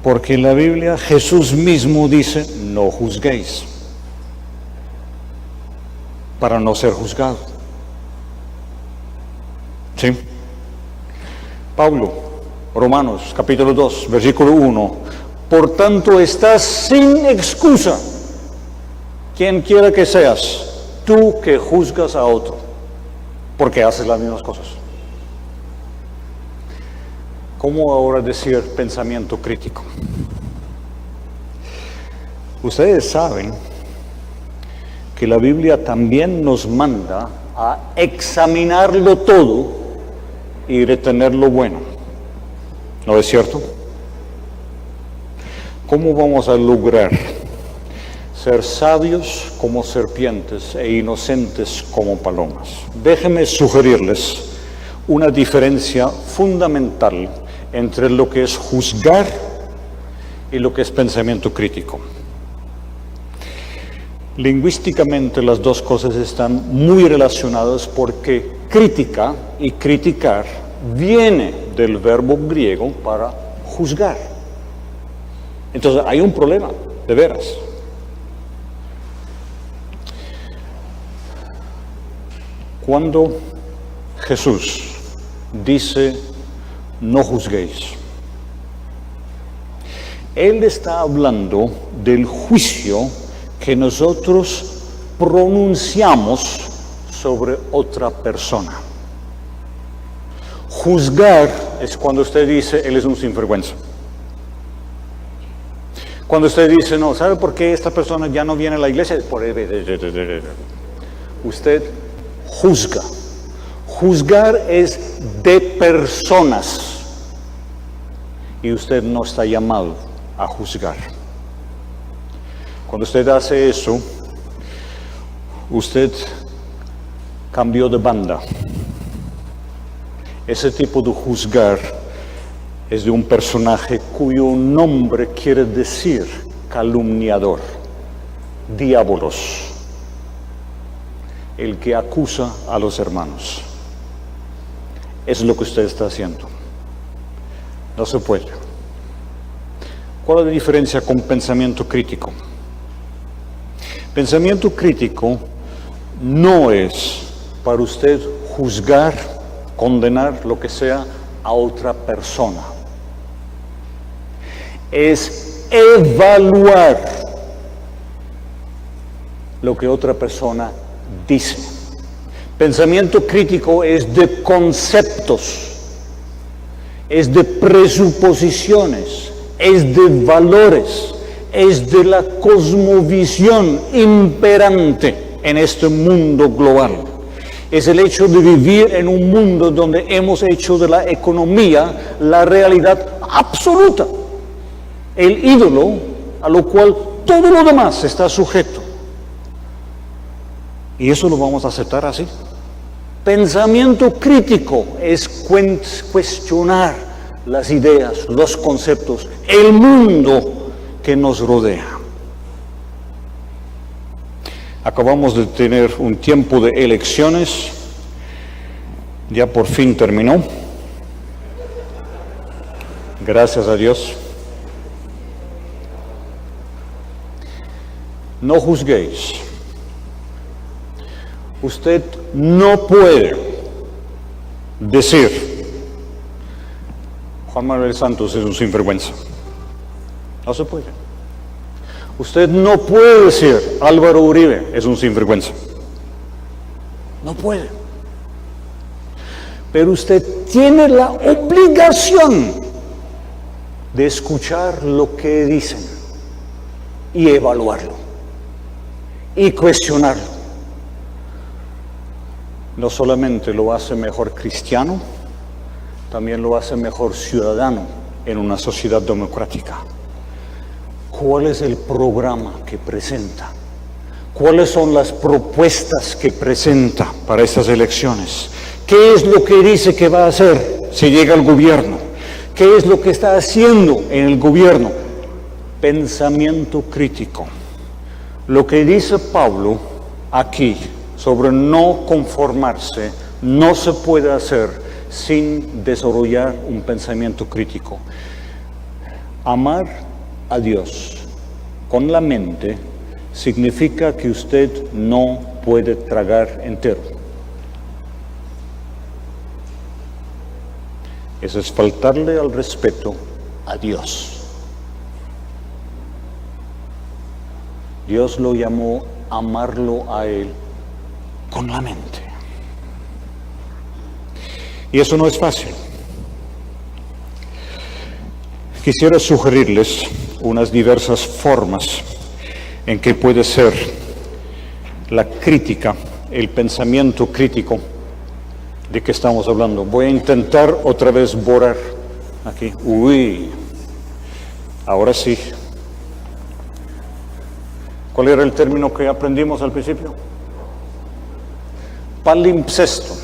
Porque en la Biblia Jesús mismo dice, no juzguéis, para no ser juzgado. ¿Sí? Pablo, Romanos, capítulo 2, versículo 1. Por tanto, estás sin excusa, quien quiera que seas, tú que juzgas a otro, porque haces las mismas cosas. ¿Cómo ahora decir pensamiento crítico? Ustedes saben que la Biblia también nos manda a examinarlo todo y retener lo bueno. ¿No es cierto? ¿Cómo vamos a lograr ser sabios como serpientes e inocentes como palomas? Déjenme sugerirles una diferencia fundamental entre lo que es juzgar y lo que es pensamiento crítico. Lingüísticamente las dos cosas están muy relacionadas porque crítica y criticar viene del verbo griego para juzgar. Entonces hay un problema, de veras. Cuando Jesús dice, no juzguéis, Él está hablando del juicio que nosotros pronunciamos sobre otra persona. Juzgar es cuando usted dice, él es un sinvergüenza. Cuando usted dice, no, ¿sabe por qué esta persona ya no viene a la iglesia? Usted juzga. Juzgar es de personas. Y usted no está llamado a juzgar. Cuando usted hace eso, usted cambió de banda. Ese tipo de juzgar es de un personaje cuyo nombre quiere decir calumniador, diabolos, el que acusa a los hermanos. Es lo que usted está haciendo. No se puede. ¿Cuál es la diferencia con pensamiento crítico? Pensamiento crítico no es para usted juzgar, condenar, lo que sea, a otra persona. Es evaluar lo que otra persona dice. Pensamiento crítico es de conceptos, es de presuposiciones, es de valores, es de la cosmovisión imperante en este mundo global. Es el hecho de vivir en un mundo donde hemos hecho de la economía la realidad absoluta, el ídolo a lo cual todo lo demás está sujeto. Y eso lo vamos a aceptar así. Pensamiento crítico es cuestionar las ideas, los conceptos, el mundo que nos rodea. Acabamos de tener un tiempo de elecciones, ya por fin terminó, gracias a Dios. No juzguéis. Usted no puede decir, Juan Manuel Santos es un sinvergüenza. No se puede. Usted no puede decir, Álvaro Uribe es un sinvergüenza. No puede. pero usted tiene la obligación de escuchar lo que dicen y evaluarlo y cuestionarlo. No solamente lo hace mejor cristiano, también lo hace mejor ciudadano en una sociedad democrática. ¿Cuál es el programa que presenta? ¿Cuáles son las propuestas que presenta para estas elecciones? ¿Qué es lo que dice que va a hacer si llega al gobierno? ¿Qué es lo que está haciendo en el gobierno? Pensamiento crítico. Lo que dice Pablo aquí sobre no conformarse no se puede hacer sin desarrollar un pensamiento crítico. Amar a Dios con la mente significa que usted no puede tragar entero. Eso es faltarle al respeto a Dios. Dios lo llamó amarlo a Él con la mente. Y eso no es fácil. Quisiera sugerirles unas diversas formas en que puede ser la crítica, el pensamiento crítico de que estamos hablando. Voy a intentar otra vez borrar aquí. Uy, ahora sí. ¿Cuál era el término que aprendimos al principio? Palimpsesto.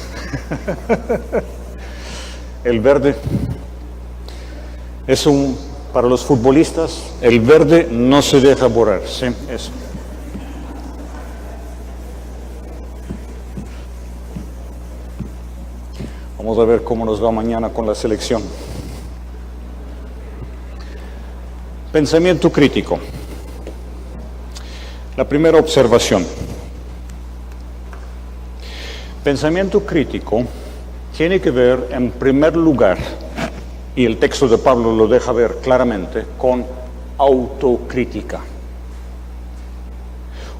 El verde es para los futbolistas, el verde no se deja borrar, ¿sí? Eso. Vamos a ver cómo nos va mañana con la selección. Pensamiento crítico. La primera observación. Pensamiento crítico tiene que ver, en primer lugar, y el texto de Pablo lo deja ver claramente, con autocrítica.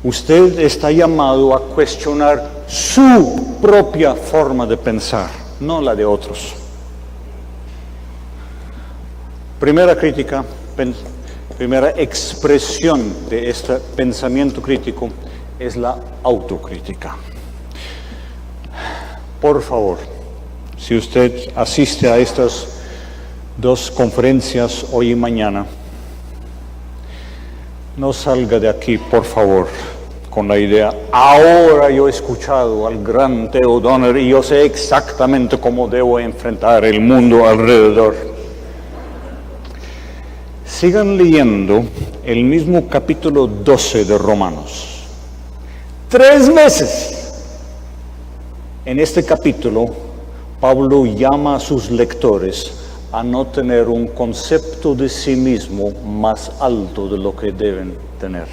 Usted está llamado a cuestionar su propia forma de pensar, no la de otros. Primera crítica, primera expresión de este pensamiento crítico es la autocrítica. Por favor, si usted asiste a estas dos conferencias hoy y mañana, no salga de aquí, por favor, con la idea, ahora yo he escuchado al gran Theo Donner y yo sé exactamente cómo debo enfrentar el mundo alrededor. Sigan leyendo el mismo capítulo 12 de Romanos. 3 veces en este capítulo, Pablo llama a sus lectores a no tener un concepto de sí mismo más alto de lo que deben tener.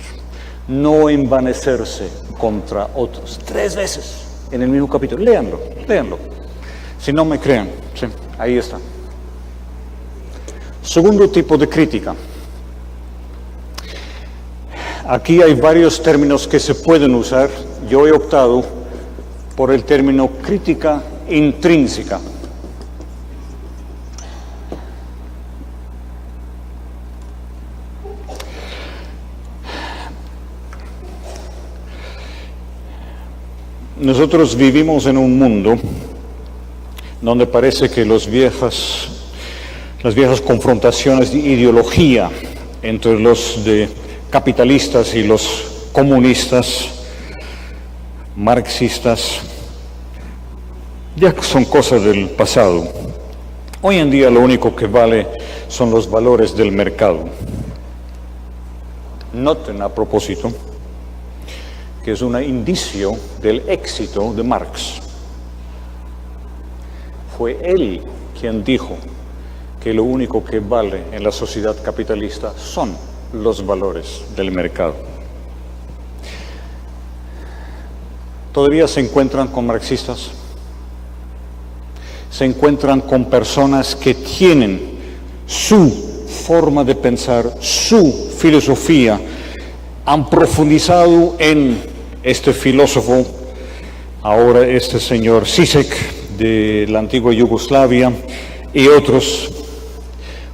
No envanecerse contra otros. 3 veces en el mismo capítulo. Léanlo. Si no me crean, sí, ahí está. Segundo tipo de crítica. Aquí hay varios términos que se pueden usar. Yo he optado por el término crítica intrínseca. Nosotros vivimos en un mundo donde parece que las viejas confrontaciones de ideología entre los capitalistas y los comunistas, marxistas, ya son cosas del pasado. Hoy en día lo único que vale son los valores del mercado. Noten a propósito que es un indicio del éxito de Marx. Fue él quien dijo que lo único que vale en la sociedad capitalista son los valores del mercado. ¿Todavía se encuentran con marxistas? Se encuentran con personas que tienen su forma de pensar, su filosofía, han profundizado en este filósofo, ahora este señor Zizek, de la antigua Yugoslavia y otros.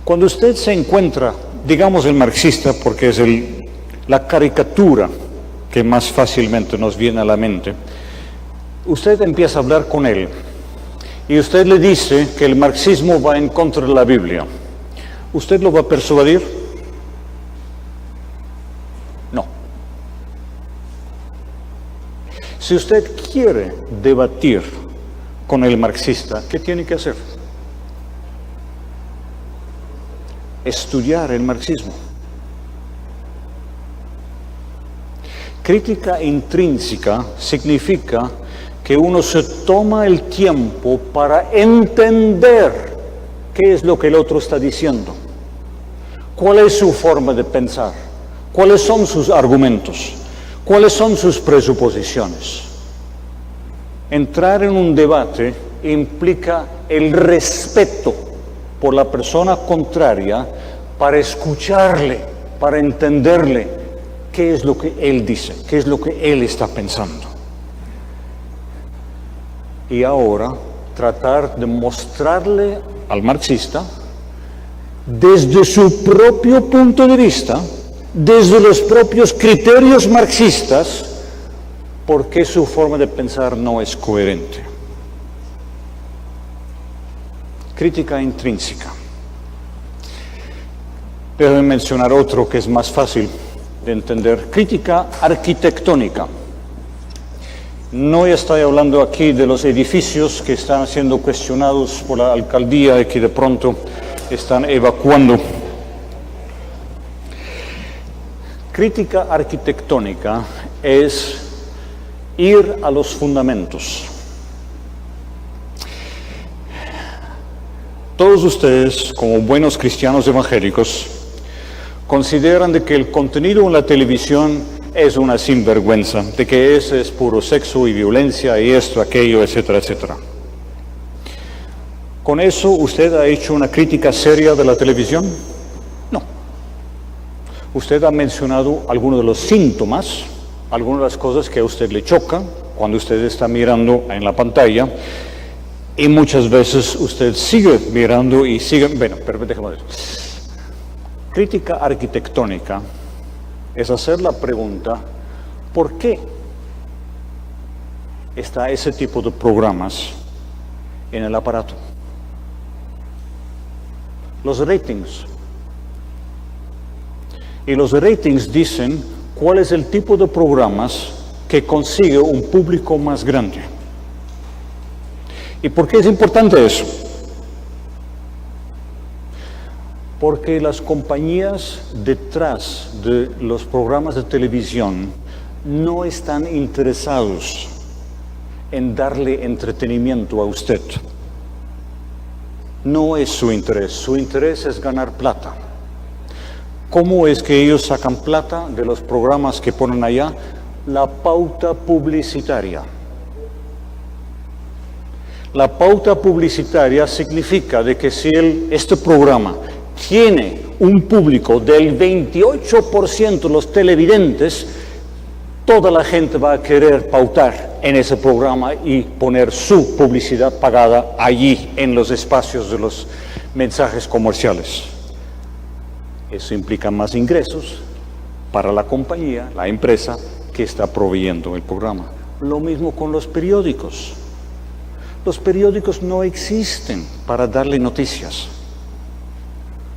Cuando usted se encuentra, digamos el marxista, porque es la caricatura que más fácilmente nos viene a la mente, usted empieza a hablar con él y usted le dice que el marxismo va en contra de la Biblia. ¿Usted lo va a persuadir? No. Si usted quiere debatir con el marxista, ¿qué tiene que hacer? Estudiar el marxismo. Crítica intrínseca significa que uno se toma el tiempo para entender qué es lo que el otro está diciendo, cuál es su forma de pensar, cuáles son sus argumentos, cuáles son sus presuposiciones. Entrar en un debate implica el respeto por la persona contraria para escucharle, para entenderle qué es lo que él dice, qué es lo que él está pensando. Y ahora tratar de mostrarle al marxista, desde su propio punto de vista, desde los propios criterios marxistas, por qué su forma de pensar no es coherente. Crítica intrínseca. Déjame mencionar otro que es más fácil de entender. Crítica arquitectónica. No estoy hablando aquí de los edificios que están siendo cuestionados por la alcaldía y que de pronto están evacuando. Crítica arquitectónica es ir a los fundamentos. Todos ustedes, como buenos cristianos evangélicos, consideran de que el contenido en la televisión es una sinvergüenza, de que ese es puro sexo y violencia y esto, aquello, etcétera, etcétera. ¿Con eso usted ha hecho una crítica seria de la televisión? No. Usted ha mencionado algunos de los síntomas, algunas de las cosas que a usted le chocan cuando usted está mirando en la pantalla, y muchas veces usted sigue mirando y sigue... Bueno, pero déjame ver. Crítica arquitectónica es hacer la pregunta, ¿por qué está ese tipo de programas en el aparato? Los ratings. Y los ratings dicen cuál es el tipo de programas que consigue un público más grande. ¿Y por qué es importante eso? Porque las compañías detrás de los programas de televisión no están interesados en darle entretenimiento a usted. No es su interés es ganar plata. ¿Cómo es que ellos sacan plata de los programas que ponen allá? La pauta publicitaria. La pauta publicitaria significa de que si este programa tiene un público del 28% de los televidentes, toda la gente va a querer pautar en ese programa y poner su publicidad pagada allí en los espacios de los mensajes comerciales. Eso implica más ingresos para la compañía, la empresa que está proveyendo el programa. Lo mismo con los periódicos. Los periódicos no existen para darle noticias.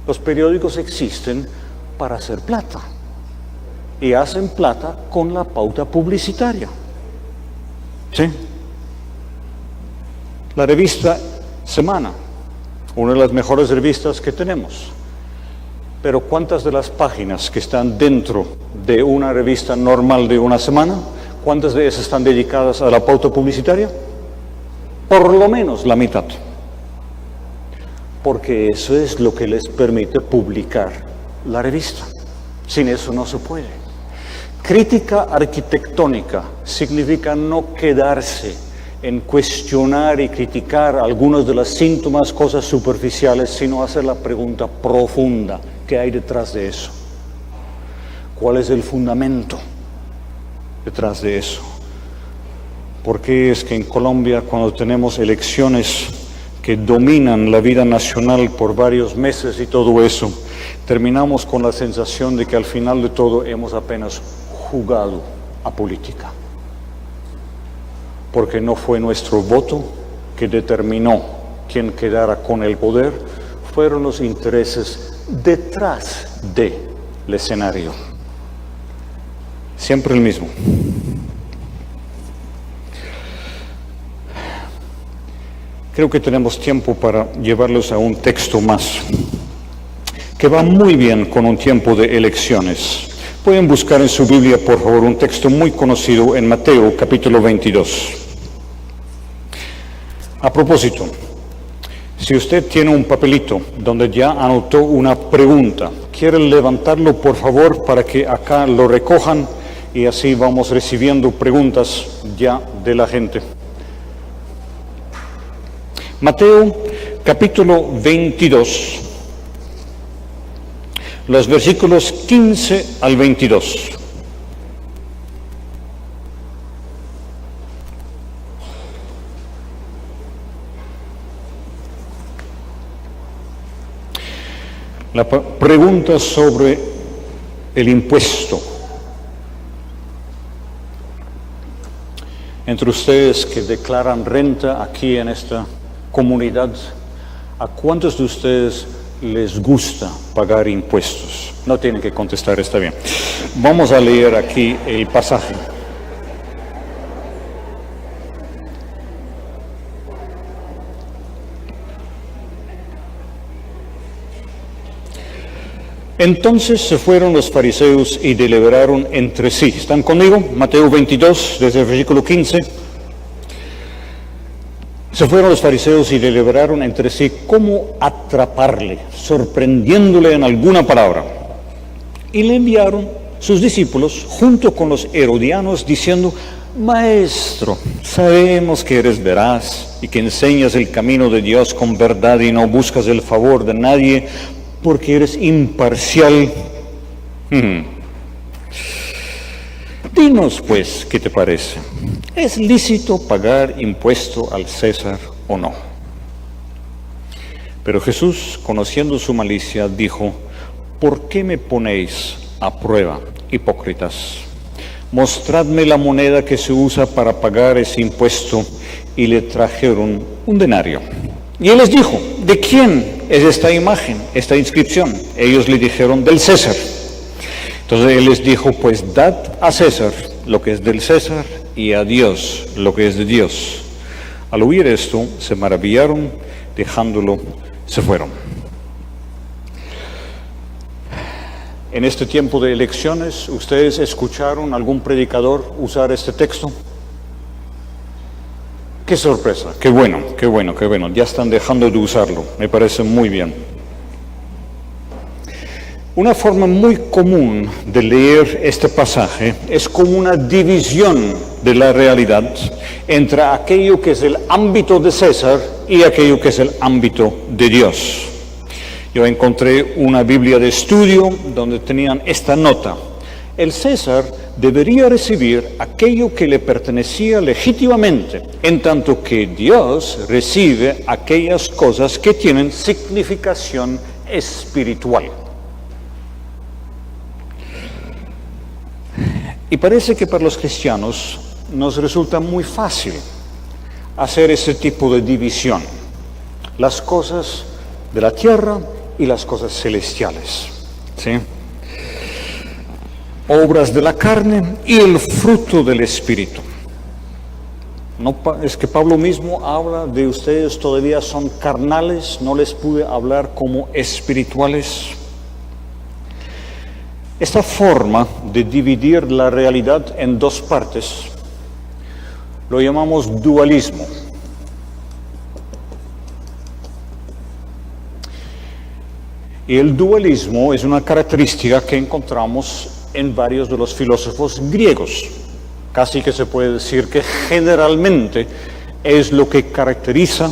Los periódicos existen para hacer plata. Y hacen plata con la pauta publicitaria. ¿Sí? La revista Semana, una de las mejores revistas que tenemos. Pero ¿cuántas de las páginas que están dentro de una revista normal de una semana, cuántas de esas están dedicadas a la pauta publicitaria? Por lo menos la mitad. Porque eso es lo que les permite publicar la revista. Sin eso no se puede. Crítica arquitectónica significa no quedarse en cuestionar y criticar algunos de los síntomas, cosas superficiales, sino hacer la pregunta profunda, ¿qué hay detrás de eso? ¿Cuál es el fundamento detrás de eso? ¿Por qué es que en Colombia, cuando tenemos elecciones que dominan la vida nacional por varios meses y todo eso, terminamos con la sensación de que al final de todo hemos apenas jugado a política? Porque no fue nuestro voto que determinó quién quedara con el poder, fueron los intereses detrás del escenario. Siempre el mismo. Creo que tenemos tiempo para llevarlos a un texto más, que va muy bien con un tiempo de elecciones. Pueden buscar en su Biblia, por favor, un texto muy conocido en Mateo, capítulo 22. A propósito, si usted tiene un papelito donde ya anotó una pregunta, ¿quiere levantarlo, por favor, para que acá lo recojan y así vamos recibiendo preguntas ya de la gente? Mateo, capítulo 22, los versículos 15 al 22. La pregunta sobre el impuesto. Entre ustedes que declaran renta aquí en esta comunidad, ¿a cuántos de ustedes les gusta pagar impuestos? No tienen que contestar, está bien. Vamos a leer aquí el pasaje. Entonces se fueron los fariseos y deliberaron entre sí. ¿Están conmigo? Mateo 22, desde el versículo 15. Se fueron los fariseos y deliberaron entre sí cómo atraparle, sorprendiéndole en alguna palabra. Y le enviaron sus discípulos junto con los herodianos diciendo: Maestro, sabemos que eres veraz y que enseñas el camino de Dios con verdad y no buscas el favor de nadie, porque eres imparcial. Dinos pues, ¿qué te parece? ¿Es lícito pagar impuesto al César o no? Pero Jesús, conociendo su malicia, dijo: ¿por qué me ponéis a prueba, hipócritas? Mostradme la moneda que se usa para pagar ese impuesto. Y le trajeron un denario. Y él les dijo: ¿de quién es esta imagen, esta inscripción? Ellos le dijeron: del César. Entonces él les dijo: pues dad a César lo que es del César y a Dios lo que es de Dios. Al oír esto, se maravillaron, dejándolo, se fueron. En este tiempo de elecciones, ¿ustedes escucharon algún predicador usar este texto? ¡Qué sorpresa! ¡Qué bueno, qué bueno, qué bueno! Ya están dejando de usarlo, me parece muy bien. Una forma muy común de leer este pasaje es como una división de la realidad entre aquello que es el ámbito de César y aquello que es el ámbito de Dios. Yo encontré una Biblia de estudio donde tenían esta nota: el César debería recibir aquello que le pertenecía legítimamente, en tanto que Dios recibe aquellas cosas que tienen significación espiritual. Y parece que para los cristianos nos resulta muy fácil hacer ese tipo de división: las cosas de la tierra y las cosas celestiales, ¿sí? Obras de la carne y el fruto del Espíritu. No, es que Pablo mismo habla de ustedes todavía son carnales, no les pude hablar como espirituales. Esta forma de dividir la realidad en dos partes lo llamamos dualismo. Y el dualismo es una característica que encontramos en varios de los filósofos griegos. Casi que se puede decir que generalmente es lo que caracteriza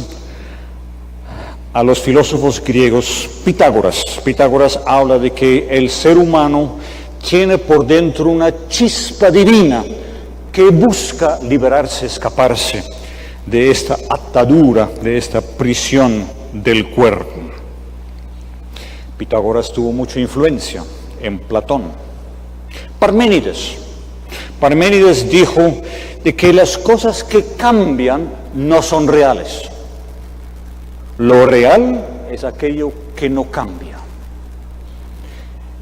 a los filósofos griegos. Pitágoras. Pitágoras habla de que el ser humano tiene por dentro una chispa divina que busca liberarse, escaparse de esta atadura, de esta prisión del cuerpo. Pitágoras tuvo mucha influencia en Platón. Parménides dijo de que las cosas que cambian no son reales. Lo real es aquello que no cambia.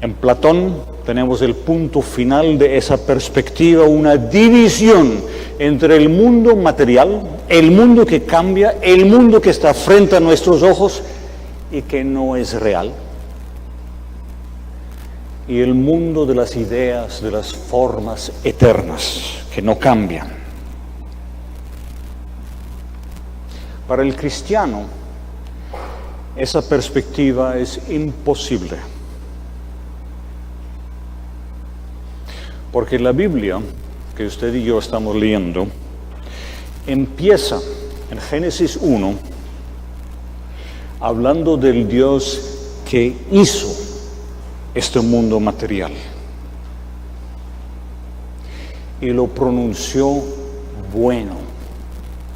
En Platón tenemos el punto final de esa perspectiva, una división entre el mundo material, el mundo que cambia, el mundo que está frente a nuestros ojos y que no es real, y el mundo de las ideas, de las formas eternas, que no cambian. Para el cristiano, esa perspectiva es imposible. Porque la Biblia, que usted y yo estamos leyendo, empieza en Génesis 1, hablando del Dios que hizo este mundo material. Y lo pronunció bueno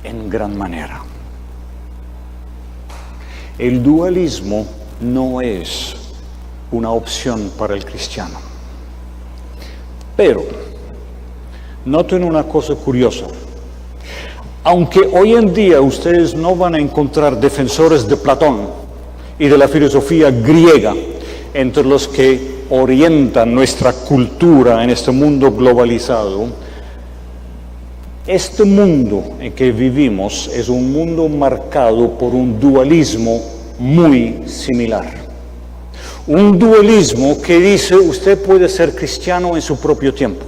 en gran manera. El dualismo no es una opción para el cristiano. Pero, noten una cosa curiosa. Aunque hoy en día ustedes no van a encontrar defensores de Platón y de la filosofía griega entre los que orientan nuestra cultura en este mundo globalizado, este mundo en que vivimos es un mundo marcado por un dualismo muy similar. Un dualismo que dice, usted puede ser cristiano en su propio tiempo.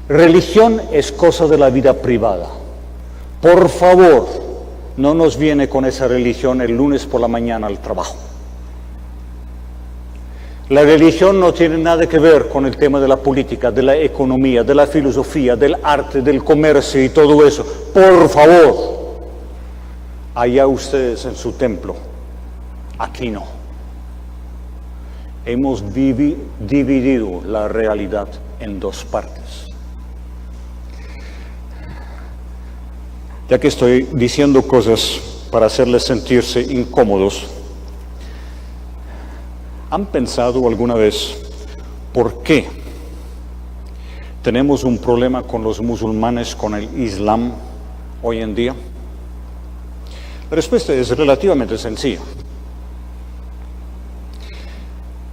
Religión es cosa de la vida privada. Por favor, no nos viene con esa religión el lunes por la mañana al trabajo. La religión no tiene nada que ver con el tema de la política, de la economía, de la filosofía, del arte, del comercio y todo eso. Por favor, allá ustedes en su templo, aquí no. Hemos dividido la realidad en dos partes. Ya que estoy diciendo cosas para hacerles sentirse incómodos, ¿han pensado alguna vez por qué tenemos un problema con los musulmanes, con el Islam hoy en día? La respuesta es relativamente sencilla.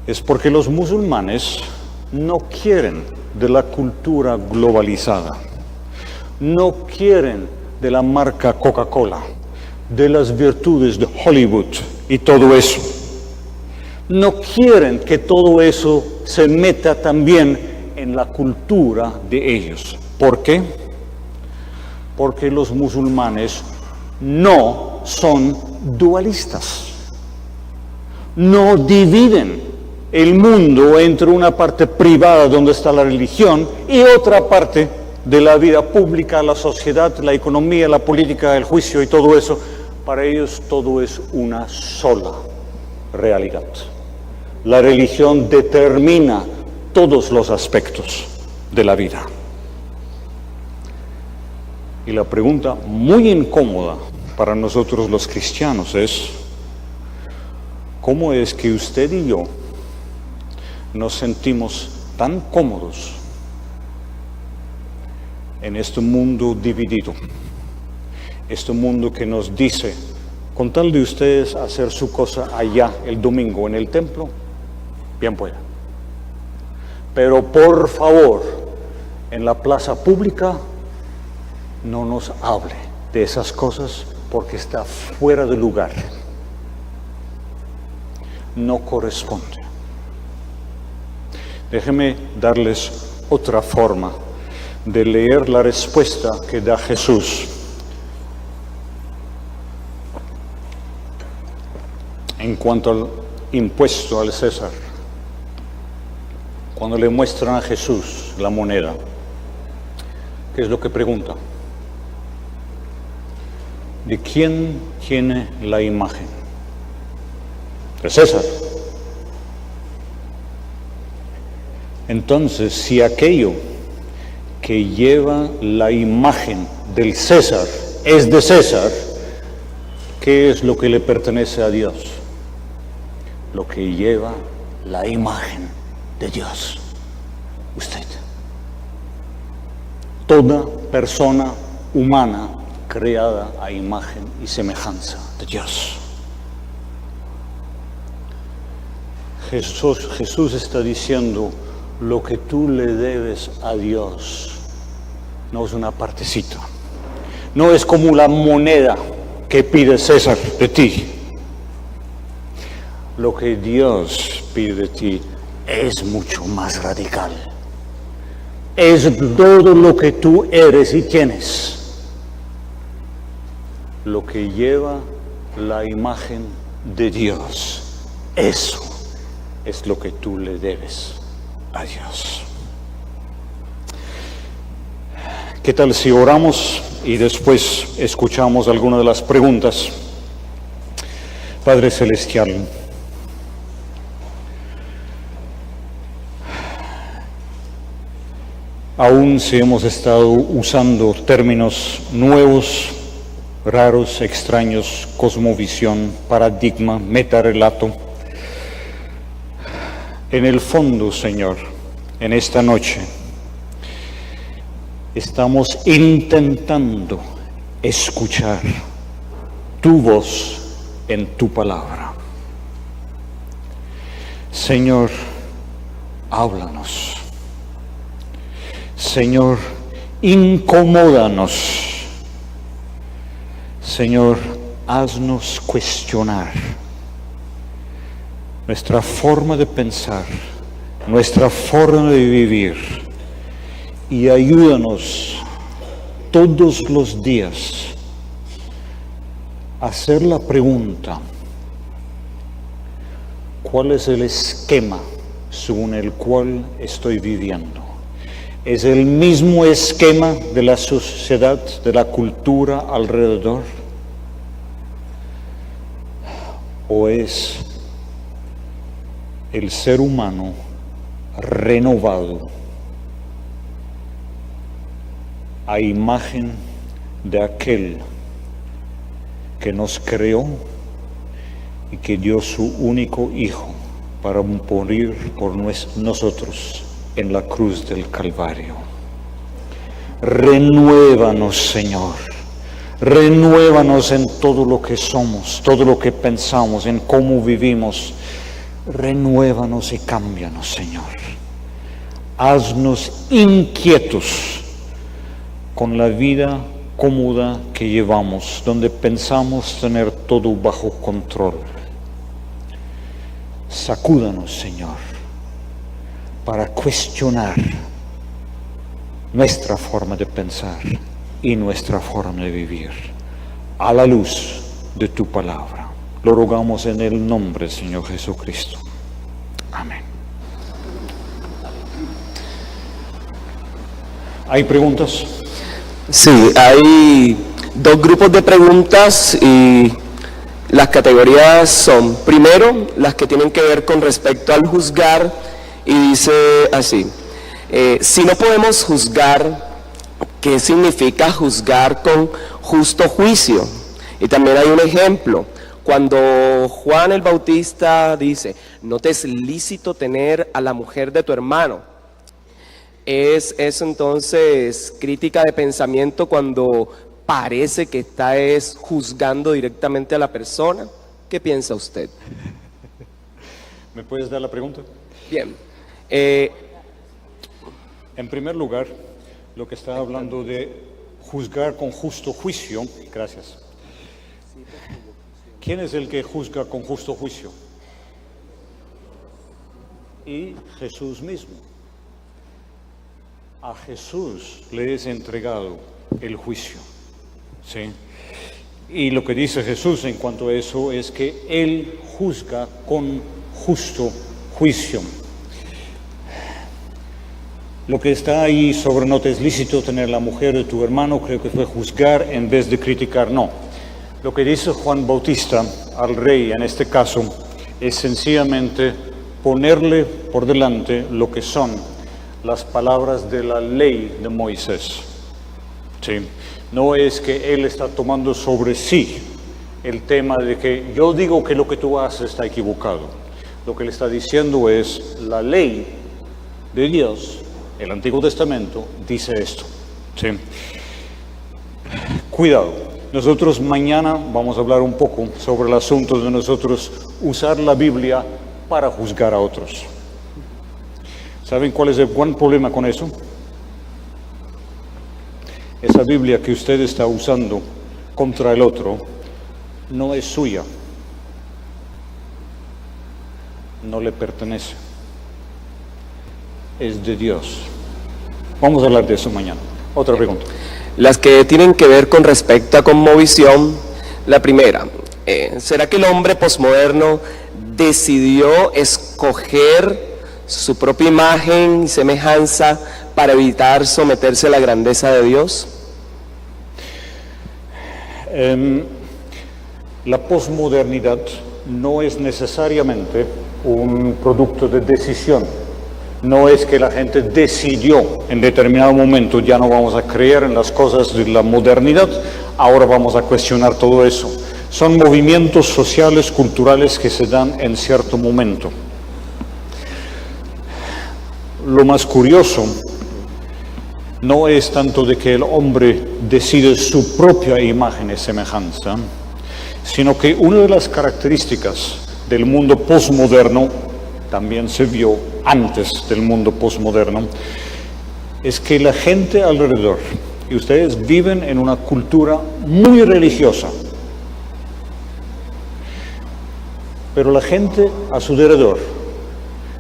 Es porque los musulmanes no quieren de la cultura globalizada, no quieren de la marca Coca-Cola, de las virtudes de Hollywood y todo eso. No quieren que todo eso se meta también en la cultura de ellos. ¿Por qué? Porque los musulmanes no son dualistas, no dividen el mundo entre una parte privada donde está la religión y otra parte de la vida pública, la sociedad, la economía, la política, el juicio y todo eso. Para ellos todo es una sola realidad. La religión determina todos los aspectos de la vida. Y la pregunta muy incómoda para nosotros los cristianos es, ¿cómo es que usted y yo nos sentimos tan cómodos en este mundo dividido? Este mundo que nos dice, con tal de ustedes hacer su cosa allá el domingo en el templo, bien pueda. Pero por favor, en la plaza pública, no nos hable de esas cosas porque está fuera de lugar. No corresponde. Déjenme darles otra forma de leer la respuesta que da Jesús en cuanto al impuesto al César. Cuando le muestran a Jesús la moneda, ¿qué es lo que pregunta? ¿De quién tiene la imagen? De César. Entonces, si aquello que lleva la imagen del César, es de César, ¿qué es lo que le pertenece a Dios? Lo que lleva la imagen de Dios. Usted. Toda persona humana creada a imagen y semejanza de Dios. Jesús está diciendo, lo que tú le debes a Dios no es una partecita, no es como la moneda que pide César de ti. Lo que Dios pide de ti es mucho más radical. Es todo lo que tú eres y tienes, lo que lleva la imagen de Dios. Eso es lo que tú le debes a Dios. ¿Qué tal si oramos y después escuchamos algunas de las preguntas? Padre Celestial, aún si hemos estado usando términos nuevos, raros, extraños, cosmovisión, paradigma, metarrelato, en el fondo, Señor, en esta noche, estamos intentando escuchar tu voz en tu palabra. Señor, háblanos. Señor, incomódanos. Señor, haznos cuestionar nuestra forma de pensar, nuestra forma de vivir, y ayúdanos todos los días a hacer la pregunta: ¿cuál es el esquema según el cual estoy viviendo? ¿Es el mismo esquema de la sociedad, de la cultura alrededor? ¿O es el ser humano renovado a imagen de aquel que nos creó y que dio su único Hijo para morir por nosotros en la cruz del Calvario? Renuévanos, Señor. Renuévanos en todo lo que somos, todo lo que pensamos, en cómo vivimos. Renuévanos y cámbianos, Señor. Haznos inquietos con la vida cómoda que llevamos, donde pensamos tener todo bajo control. Sacúdanos, Señor, para cuestionar nuestra forma de pensar y nuestra forma de vivir a la luz de tu palabra. Lo rogamos en el nombre del Señor Jesucristo. Amén. ¿Hay preguntas? Sí, hay dos grupos de preguntas y las categorías son, primero, las que tienen que ver con respecto al juzgar, y dice así: si no podemos juzgar, ¿qué significa juzgar con justo juicio? Y también hay un ejemplo. Cuando Juan el Bautista dice, no te es lícito tener a la mujer de tu hermano, ¿es eso entonces crítica de pensamiento cuando parece que está juzgando directamente a la persona? ¿Qué piensa usted? ¿Me puedes dar la pregunta? Bien. En primer lugar, lo que está hablando de juzgar con justo juicio, gracias. ¿Quién es el que juzga con justo juicio? Y Jesús mismo. A Jesús le es entregado el juicio, ¿sí? Y lo que dice Jesús en cuanto a eso es que Él juzga con justo juicio. Lo que está ahí sobre no te es lícito tener la mujer de tu hermano, creo que fue juzgar en vez de criticar, no. Lo que dice Juan Bautista al rey en este caso es sencillamente ponerle por delante lo que son las palabras de la ley de Moisés. ¿Sí? No es que él está tomando sobre sí el tema de que yo digo que lo que tú haces está equivocado. Lo que le está diciendo es la ley de Dios, el Antiguo Testamento, dice esto. ¿Sí? Cuidado, nosotros mañana vamos a hablar un poco sobre el asunto de nosotros usar la Biblia para juzgar a otros. ¿Saben cuál es el gran problema con eso? Esa Biblia que usted está usando contra el otro no es suya, no le pertenece, es de Dios. Vamos a hablar de eso mañana. Otra pregunta. Las que tienen que ver con respecto a cosmovisión, la primera, ¿será que el hombre posmoderno decidió escoger su propia imagen y semejanza para evitar someterse a la grandeza de Dios? La posmodernidad no es necesariamente un producto de decisión. No es que la gente decidió en determinado momento, ya no vamos a creer en las cosas de la modernidad, ahora vamos a cuestionar todo eso. Son movimientos sociales, culturales que se dan en cierto momento. Lo más curioso no es tanto de que el hombre decide su propia imagen y semejanza, sino que una de las características del mundo posmoderno, también se vio antes del mundo posmoderno, es que la gente alrededor, y ustedes viven en una cultura muy religiosa, pero la gente a su alrededor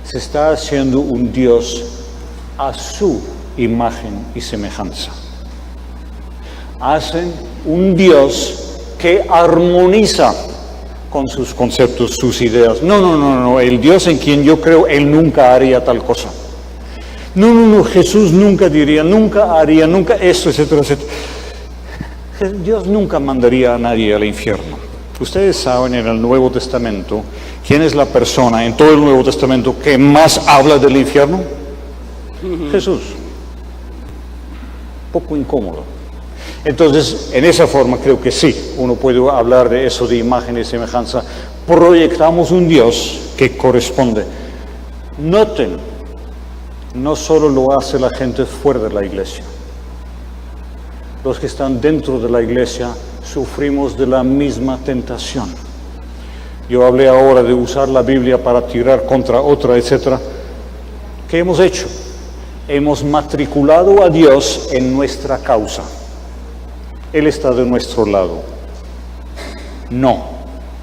se está haciendo un Dios a su imagen y semejanza. Hacen un Dios que armoniza con sus conceptos, sus ideas. No, el Dios en quien yo creo, Él nunca haría tal cosa. No, Jesús nunca diría, nunca haría, nunca esto, etcétera, etcétera. Dios nunca mandaría a nadie al infierno. Ustedes saben en el Nuevo Testamento, ¿quién es la persona en todo el Nuevo Testamento que más habla del infierno? Jesús. Poco incómodo. Entonces, en esa forma creo que sí, uno puede hablar de eso de imagen y semejanza. Proyectamos un Dios que corresponde. Noten, no solo lo hace la gente fuera de la iglesia. Los que están dentro de la iglesia sufrimos de la misma tentación. Yo hablé ahora de usar la Biblia para tirar contra otra, etc. ¿Qué hemos hecho? Hemos matriculado a Dios en nuestra causa. Él está de nuestro lado. No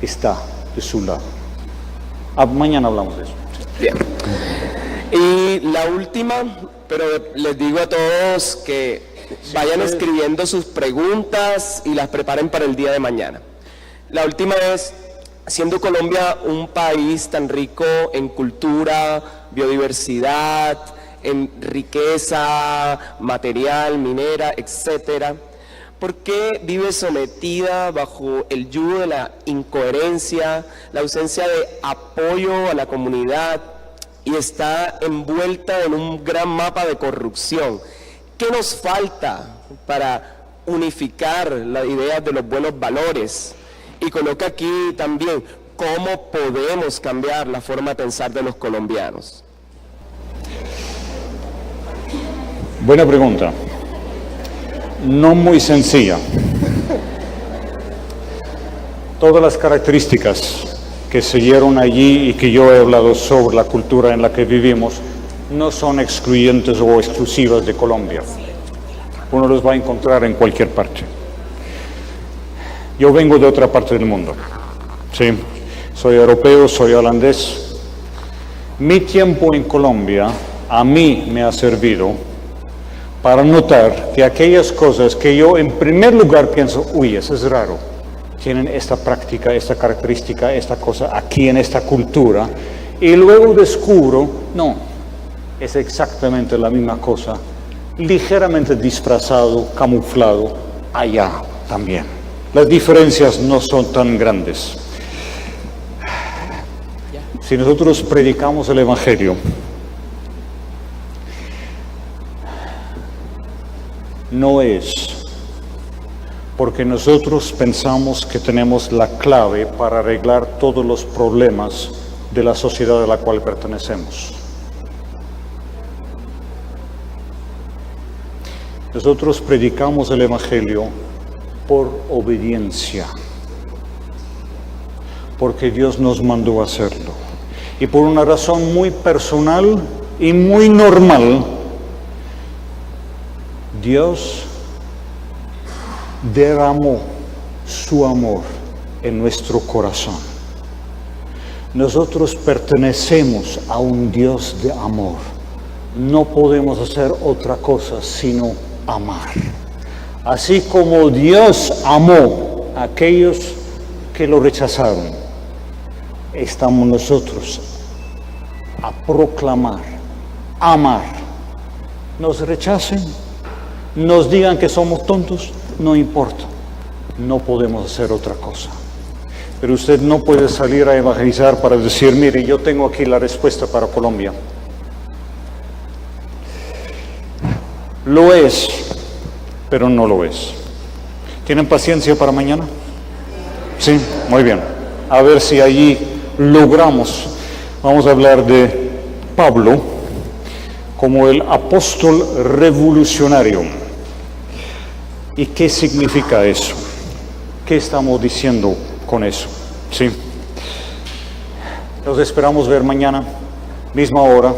está de su lado. Mañana hablamos de eso. Bien. Y la última, pero les digo a todos que vayan escribiendo sus preguntas y las preparen para el día de mañana. La última es, siendo Colombia un país tan rico en cultura, biodiversidad, en riqueza material, minera, etcétera, ¿por qué vive sometida bajo el yugo de la incoherencia, la ausencia de apoyo a la comunidad y está envuelta en un gran mapa de corrupción? ¿Qué nos falta para unificar las ideas de los buenos valores? Y coloca aquí también cómo podemos cambiar la forma de pensar de los colombianos. Buena pregunta. No muy sencilla. Todas las características que se dieron allí y que yo he hablado sobre la cultura en la que vivimos no son excluyentes o exclusivas de Colombia. Uno los va a encontrar en cualquier parte. Yo vengo de otra parte del mundo. Sí, soy europeo, soy holandés. Mi tiempo en Colombia a mí me ha servido para notar que aquellas cosas que yo en primer lugar pienso, uy, eso es raro, tienen esta práctica, esta característica, esta cosa aquí en esta cultura, y luego descubro, no, es exactamente la misma cosa, ligeramente disfrazado, camuflado, allá también. Las diferencias no son tan grandes. Si nosotros predicamos el Evangelio, No es porque nosotros pensamos que tenemos la clave para arreglar todos los problemas de la sociedad a la cual pertenecemos. Nosotros predicamos el Evangelio por obediencia, porque Dios nos mandó a hacerlo. Y por una razón muy personal y muy normal, Dios derramó su amor en nuestro corazón. Nosotros pertenecemos a un Dios de amor. No podemos hacer otra cosa sino amar. Así como Dios amó a aquellos que lo rechazaron, estamos nosotros a proclamar, amar. Nos rechacen, nos digan que somos tontos, no importa, no podemos hacer otra cosa. Pero usted no puede salir a evangelizar para decir, mire, yo tengo aquí la respuesta para Colombia. Lo es, pero no lo es. ¿Tienen paciencia para mañana? Sí, muy bien. A ver si allí logramos. Vamos a hablar de Pablo como el apóstol revolucionario. ¿Y qué significa eso? ¿Qué estamos diciendo con eso? ¿Sí? Los esperamos ver mañana, misma hora,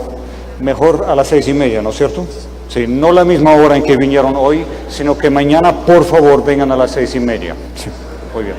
mejor a las 6:30, ¿no es cierto? Sí, no la misma hora en que vinieron hoy, sino que mañana, por favor, vengan a las 6:30. Sí, muy bien.